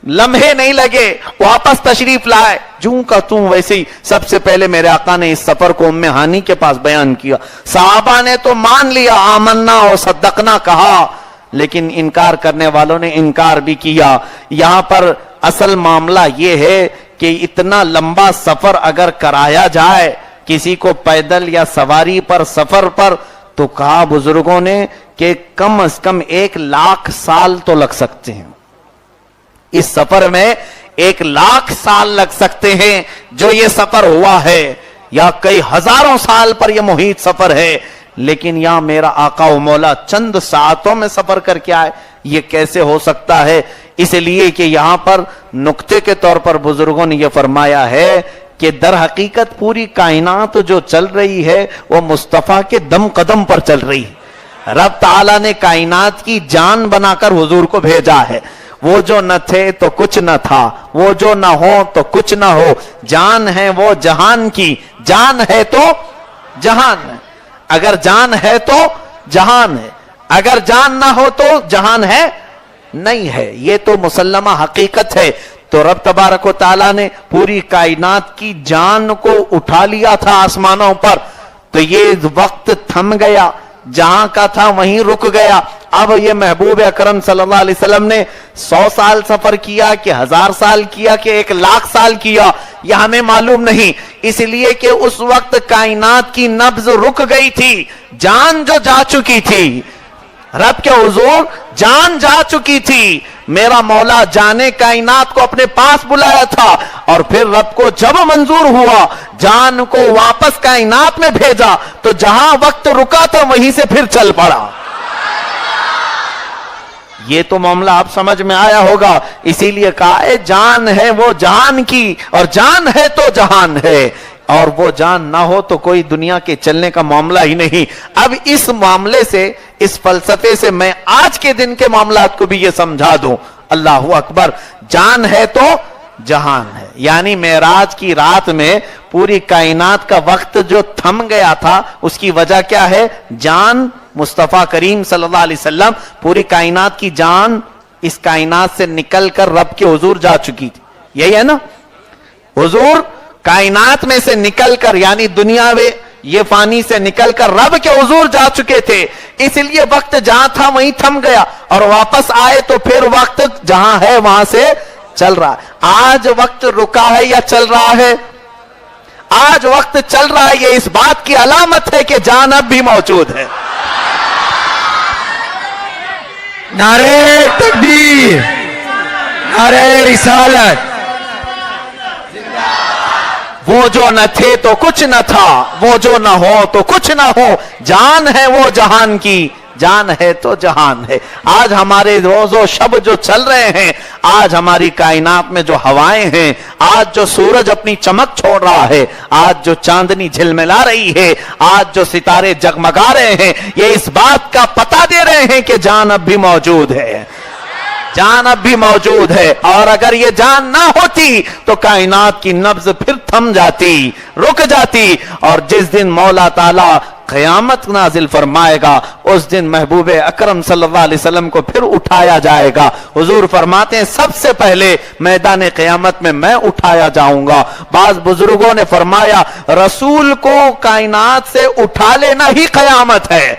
لمحے نہیں لگے، واپس تشریف لائے۔ جوں کا توں ویسے ہی سب سے پہلے میرے آقا نے اس سفر کو ام ہانی کے پاس بیان کیا، صحابہ نے تو مان لیا، آمنا اور صدقنا کہا، لیکن انکار کرنے والوں نے انکار بھی کیا۔ یہاں پر اصل معاملہ یہ ہے کہ اتنا لمبا سفر اگر کرایا جائے کسی کو پیدل یا سواری پر، سفر پر، تو کہا بزرگوں نے کہ کم از کم 1,00,000 سال تو لگ سکتے ہیں، اس سفر میں 1,00,000 سال لگ سکتے ہیں جو یہ سفر ہوا ہے، یا کئی ہزاروں سال پر یہ محیط سفر ہے، لیکن یہاں میرا آقا و مولا چند ساعتوں میں سفر کر کے آئے۔ یہ کیسے ہو سکتا ہے؟ اس لیے کہ یہاں پر نقطے کے طور پر بزرگوں نے یہ فرمایا ہے کہ در حقیقت پوری کائنات جو چل رہی ہے وہ مصطفیٰ کے دم قدم پر چل رہی ہے۔ رب تعالیٰ نے کائنات کی جان بنا کر حضور کو بھیجا ہے۔ وہ جو نہ تھے تو کچھ نہ تھا، وہ جو نہ ہو تو کچھ نہ ہو، جان ہے وہ جہان کی، جان ہے تو جہان ہے۔ اگر جان ہے تو جہان ہے، اگر جان نہ ہو تو جہان ہے نہیں ہے، یہ تو مسلمہ حقیقت ہے۔ تو رب تبارک و تعالیٰ نے پوری کائنات کی جان کو اٹھا لیا تھا آسمانوں پر، تو یہ وقت تھم گیا، جہاں کا تھا وہیں رک گیا۔ اب یہ محبوب اکرم صلی اللہ علیہ وسلم نے 100 سال سفر کیا کہ 1000 سال کیا کہ 1,00,000 سال کیا، یہ ہمیں معلوم نہیں، اس لیے کہ اس وقت کائنات کی نبض رک گئی تھی، جان جو جا چکی تھی، رب کے حضور جان جا چکی تھی۔ میرا مولا جانے کائنات کو اپنے پاس بلایا تھا، اور پھر رب کو جب منظور ہوا جان کو واپس کائنات میں بھیجا، تو جہاں وقت رکا تھا وہیں سے پھر چل پڑا۔ یہ تو معاملہ آپ سمجھ میں آیا ہوگا، اسی لیے کہا ہے جان ہے وہ جہان کی، اور جان ہے تو جہان ہے، اور وہ جان نہ ہو تو کوئی دنیا کے چلنے کا معاملہ ہی نہیں۔ اب اس معاملے سے، اس فلسفے سے میں آج کے دن کے معاملات کو بھی یہ سمجھا دوں۔ اللہ اکبر، جان ہے تو جہان ہے، یعنی معراج کی رات میں پوری کائنات کا وقت جو تھم گیا تھا اس کی وجہ کیا ہے؟ جان مصطفیٰ کریم صلی اللہ علیہ وسلم، پوری کائنات کی جان اس کائنات سے نکل کر رب کے حضور جا چکی تھی، یہی ہے نا؟ حضور کائنات میں سے نکل کر، یعنی دنیا میں یہ فانی سے نکل کر رب کے حضور جا چکے تھے، اس لیے وقت جہاں تھا وہیں تھم گیا، اور واپس آئے تو پھر وقت جہاں ہے وہاں سے چل رہا ہے۔ آج وقت رکا ہے یا چل رہا ہے؟ آج وقت چل رہا ہے، یہ اس بات کی علامت ہے کہ جان اب بھی موجود ہے۔ نعرہ تکبیر، نعرہ رسالت۔ وہ جو نہ تھے تو کچھ نہ تھا، وہ جو نہ ہو تو کچھ نہ ہو، جان ہے وہ جہان کی، جان ہے تو جہان ہے۔ آج ہمارے روز و شب جو چل رہے ہیں، آج ہماری کائنات میں جو ہوائیں ہیں، آج جو سورج اپنی چمک چھوڑ رہا ہے، آج جو چاندنی جھلملا رہی ہے، آج جو ستارے جگمگا رہے ہیں، یہ اس بات کا پتہ دے رہے ہیں کہ جان اب بھی موجود ہے، جان اب بھی موجود ہے۔ اور اگر یہ جان نہ ہوتی تو کائنات کی نبض پھر تھم جاتی، رک جاتی، اور جس دن مولا تعالی قیامت نازل فرمائے گا اس دن محبوب اکرم صلی اللہ علیہ وسلم کو پھر اٹھایا جائے گا۔ حضور فرماتے ہیں سب سے پہلے میدان قیامت میں میں اٹھایا جاؤں گا۔ بعض بزرگوں نے فرمایا رسول کو کائنات سے اٹھا لینا ہی قیامت ہے،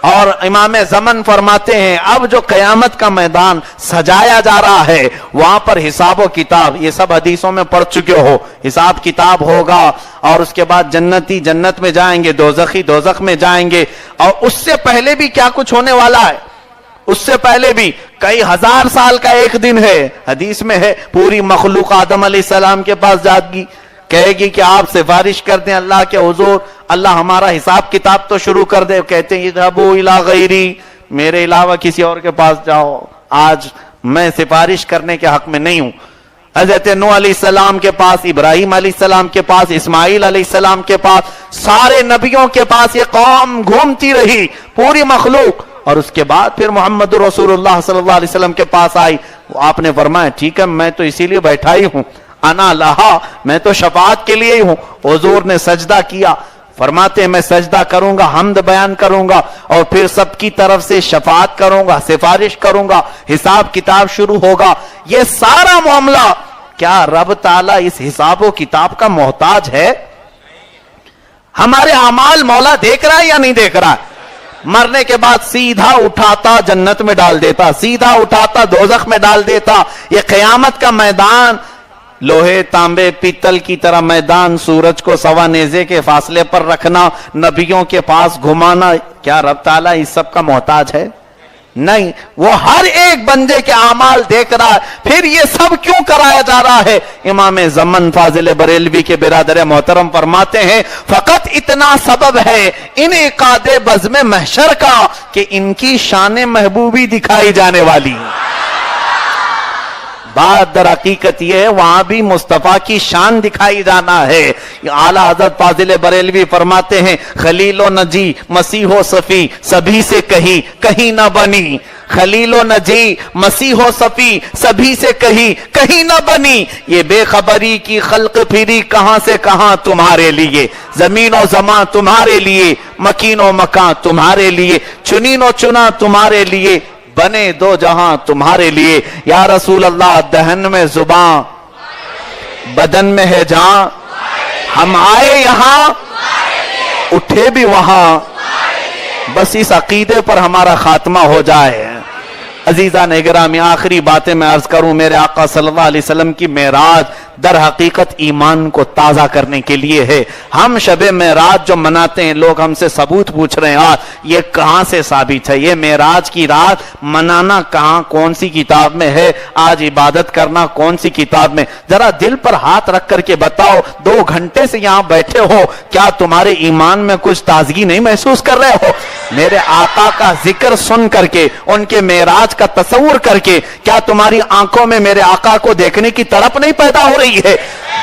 اور امام زمن فرماتے ہیں اب جو قیامت کا میدان سجایا جا رہا ہے وہاں پر حساب و کتاب، یہ سب حدیثوں میں پڑھ چکے ہو، حساب کتاب ہوگا، اور اس کے بعد جنتی جنت میں جائیں گے، دوزخی دوزخ میں جائیں گے، اور اس سے پہلے بھی کیا کچھ ہونے والا ہے؟ اس سے پہلے بھی کئی ہزار سال کا ایک دن ہے. حدیث میں ہے پوری مخلوق آدم علیہ السلام کے پاس جائے گی, کہے گی کہ آپ سفارش کر دیں اللہ کے حضور, اللہ ہمارا حساب کتاب تو شروع کر دے. کہتے ہیں اذهبوا الی غیری, میرے علاوہ کسی اور کے پاس جاؤ, آج میں سفارش کرنے کے حق میں نہیں ہوں. حضرت نوح علیہ السلام کے پاس, ابراہیم علیہ السلام کے پاس, اسماعیل علیہ السلام کے پاس, سارے نبیوں کے پاس یہ قوم گھومتی رہی پوری مخلوق, اور اس کے بعد پھر محمد رسول اللہ صلی اللہ علیہ وسلم کے پاس آئی. آپ نے فرمایا ٹھیک ہے میں تو اسی لیے بیٹھا ہی ہوں, انا لہا, میں تو شفاعت کے لیے ہی ہوں. حضور نے سجدہ کیا, فرماتے ہیں میں سجدہ کروں گا, حمد بیان کروں گا, اور پھر سب کی طرف سے شفاعت کروں گا, سفارش کروں گا, حساب کتاب شروع ہوگا. یہ سارا معاملہ کیا رب تعالیٰ اس حساب و کتاب کا محتاج ہے؟ ہمارے اعمال مولا دیکھ رہا ہے یا نہیں دیکھ رہا ہے؟ مرنے کے بعد سیدھا اٹھاتا جنت میں ڈال دیتا, سیدھا اٹھاتا دوزخ میں ڈال دیتا. یہ قیامت کا میدان لوہے تانبے پیتل کی طرح میدان, سورج کو سوا نیزے کے فاصلے پر رکھنا, نبیوں کے پاس گھمانا, کیا رب تعالیٰ اس سب کا محتاج ہے؟ نہیں, وہ ہر ایک بندے کے اعمال دیکھ رہا ہے. پھر یہ سب کیوں کرایا جا رہا ہے؟ امام زمن فاضل بریلوی کے برادر محترم فرماتے ہیں فقط اتنا سبب ہے انعقاد بزم محشر کا کہ ان کی شان محبوبی دکھائی جانے والی. بات در حقیقت یہ ہے وہاں بھی مصطفیٰ کی شان دکھائی جانا ہے. اعلیٰ حضرت فاضل بریلوی فرماتے ہیں خلیل و نجی مسیح و صفی سبھی سے کہیں کہیں نہ بنی, خلیل و نجی مسیح و صفی سبھی سے کہیں نہ بنی. یہ بے خبری کی خلق پھری کہاں سے کہاں تمہارے لیے, زمین و زمان تمہارے لیے, مکین و مکان تمہارے لیے, چنین و چنا تمہارے لیے, بنے دو جہاں تمہارے لیے. یا رسول اللہ دہن میں زباں بدن میں ہے جہاں, ہم آئے یہاں اٹھے بھی وہاں, بس اس عقیدے پر ہمارا خاتمہ ہو جائے. عزیزان گرامی, آخری باتیں میں عرض کروں. میرے آقا صلی اللہ علیہ وسلم کی معراج در حقیقت ایمان کو تازہ کرنے کے لیے ہے. ہم شب معراج جو مناتے ہیں, لوگ ہم سے ثبوت پوچھ رہے ہیں یہ کہاں سے ثابت ہے؟ یہ معراج کی رات منانا کہاں, کون سی کتاب میں ہے؟ آج عبادت کرنا کون سی کتاب میں؟ ذرا دل پر ہاتھ رکھ کر کے بتاؤ, 2 گھنٹے سے یہاں بیٹھے ہو, کیا تمہارے ایمان میں کچھ تازگی نہیں محسوس کر رہے ہو؟ میرے آقا کا ذکر سن کر کے, ان کے معراج کا تصور کر کے, کیا تمہاری آنکھوں میں میرے آقا کو دیکھنے کی تڑپ نہیں پیدا ہو رہی ہے؟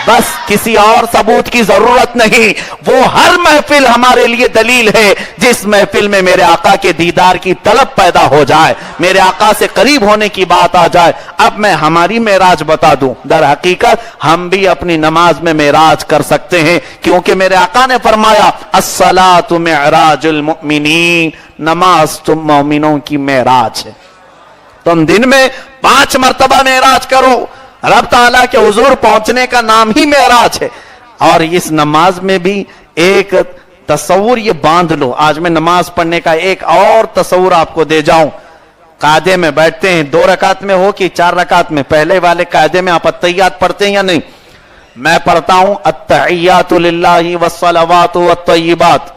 بس کسی اور ثبوت کی ضرورت نہیں. وہ ہر محفل ہمارے لیے دلیل ہے جس محفل میں میرے آقا کے دیدار کی طلب پیدا ہو جائے, میرے آقا سے قریب ہونے کی بات آ جائے. اب میں ہماری معراج بتا دوں. در حقیقت ہم بھی اپنی نماز میں معراج کر سکتے ہیں, کیونکہ میرے آقا نے فرمایا الصلاۃ معراج المؤمنین, نماز تم مومنوں کی معراج ہے. تم دن میں 5 مرتبہ معراج کرو. رب تعالیٰ کے حضور پہنچنے کا نام ہی معراج ہے. اور اس نماز میں بھی ایک تصور یہ باندھ لو. آج میں نماز پڑھنے کا ایک اور تصور آپ کو دے جاؤں. قاعدے میں بیٹھتے ہیں, 2 رکعت میں ہو کہ 4 رکعت میں, پہلے والے قاعدے میں آپ التحیات پڑھتے ہیں یا نہیں؟ میں پڑھتا ہوں التحیات للہ والصلوات والطیبات.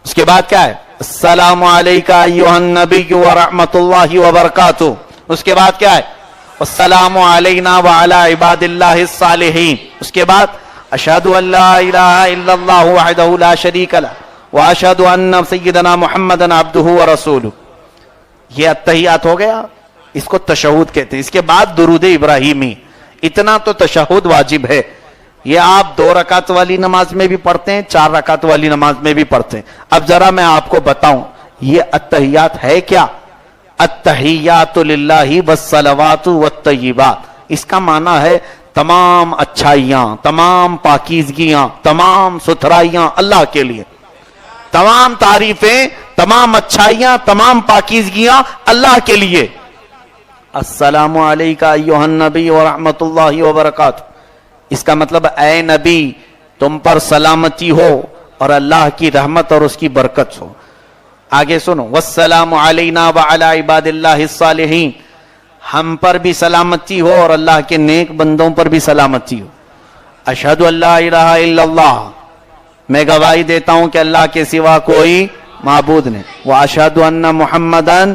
اس کے بعد کیا ہے؟ السلام علیکہ ایھا النبی ورحمۃ اللہ وبرکاتہ. اس کے بعد کیا ہے؟ السلام علینا وعلی عباد اللہ الصالحین. اس کے بعد اشہد ان لا الہ الا اللہ وحدہ لا شریک لہ واشہد ان سیدنا محمدا عبدہ ورسولہ. یہ التحیات ہو گیا, اس کو تشہد کہتے ہیں. اس کے بعد درود ابراہیمی. اتنا تو تشہد واجب ہے. یہ آپ 2 رکعت والی نماز میں بھی پڑھتے ہیں, 4 رکعت والی نماز میں بھی پڑھتے ہیں. اب ذرا میں آپ کو بتاؤں یہ التحیات ہے کیا؟ التحیات للہ والصلوات والطیبات. اس کا معنی ہے تمام اچھائیاں, تمام پاکیزگیاں, تمام ستھرائیاں اللہ کے لیے. تمام تعریفیں, تمام اچھائیاں, تمام پاکیزگیاں اللہ کے لیے. السلام علیکہ ایھا النبی ورحمۃ اللہ وبرکاتہ. اس کا مطلب اے نبی تم پر سلامتی ہو اور اللہ کی رحمت اور اس کی برکت ہو. آگے سنو, والسلام علینا وعلی عباد اللہ الصالحین. ہم پر بھی سلامتی ہو اور اللہ کے نیک بندوں پر بھی سلامتی ہو. اشہد ان لا الہ الا اللہ, میں گواہی دیتا ہوں کہ اللہ کے سوا کوئی معبود نہیں. واشہد ان محمدًا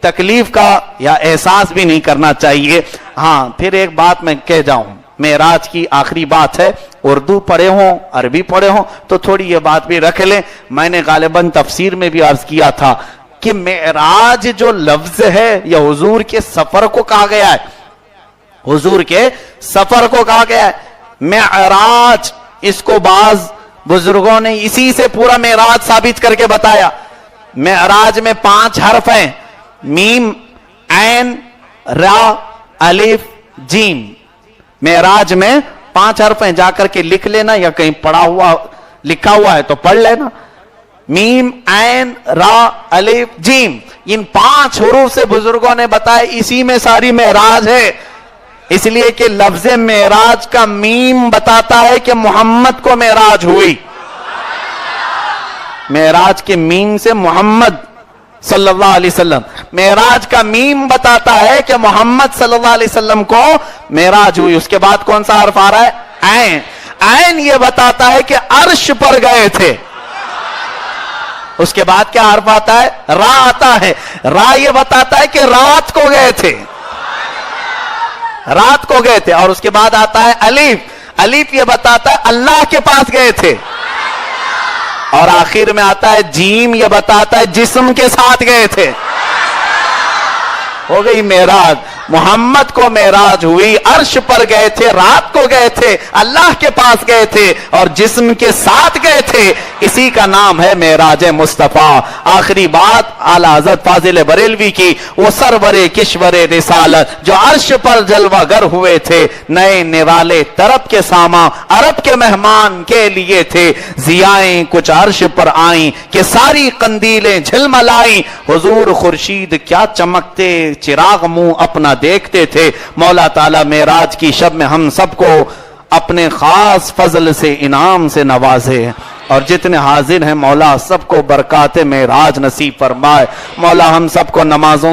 تکلیف کا یا احساس بھی نہیں کرنا چاہیے. ہاں پھر ایک بات میں کہہ جاؤں, معراج کی آخری بات ہے, اردو پڑھے ہوں عربی پڑھے ہوں تو تھوڑی یہ بات بھی رکھ لیں. میں نے غالباً تفسیر میں بھی عرض کیا تھا کہ معراج جو لفظ ہے یہ حضور کے سفر کو کہا گیا ہے, حضور کے سفر کو کہا گیا ہے. معراج اس کو بعض بزرگوں نے اسی سے پورا معراج ثابت کر کے بتایا. معراج میں 5 حرف ہیں, میم عین را الف جیم. معراج میں 5 حرف ہیں, جا کر کے لکھ لینا یا کہیں پڑھا ہوا لکھا ہوا ہے تو پڑھ لینا. میم عین را الف جیم, ان 5 حروف سے بزرگوں نے بتایا اسی میں ساری معراج ہے. اس لیے کہ لفظ معراج کا میم بتاتا ہے کہ محمد کو معراج ہوئی. معراج کے میم سے محمد صلی اللہ علیہ وسلم, معراج کا میم بتاتا ہے کہ محمد صلی اللہ علیہ وسلم کو معراج ہوئی. اس کے بعد کون سا حرف آ رہا ہے؟ عین. عین یہ بتاتا ہے کہ عرش پر گئے تھے. اس کے بعد کیا حرف آتا ہے؟ را آتا ہے. را یہ بتاتا ہے کہ رات کو گئے تھے, رات کو گئے تھے. اور اس کے بعد آتا ہے الف. الف یہ بتاتا ہے اللہ کے پاس گئے تھے. اور آخر میں آتا ہے جیم, یہ بتاتا ہے جسم کے ساتھ گئے تھے. ہو گئی معراج. محمد کو معراج ہوئی, عرش پر گئے تھے, رات کو گئے تھے, اللہ کے پاس گئے تھے اور جسم کے ساتھ گئے تھے. اسی کا نام ہے معراج مصطفیٰ. آخری بات اعلیٰ حضرت فاضل بریلوی کی, وہ سرور کشور رسالت جو عرش پر جلوہ گر ہوئے تھے, نئے نوالے طرب کے ساما عرب کے مہمان کے لیے تھے. ضیائیں کچھ عرش پر آئیں کہ ساری قندیلیں جھلملائیں. حضور خورشید کیا چمکتے, چراغ منہ اپنا دیکھتے تھے. مولا تعالیٰ معراج کی شب میں ہم سب کو اپنے خاص فضل سے انعام سے نوازے, اور جتنے حاضر ہیں مولا سب کو برکات معراج نصیب فرمائے. مولا ہم سب کو نمازوں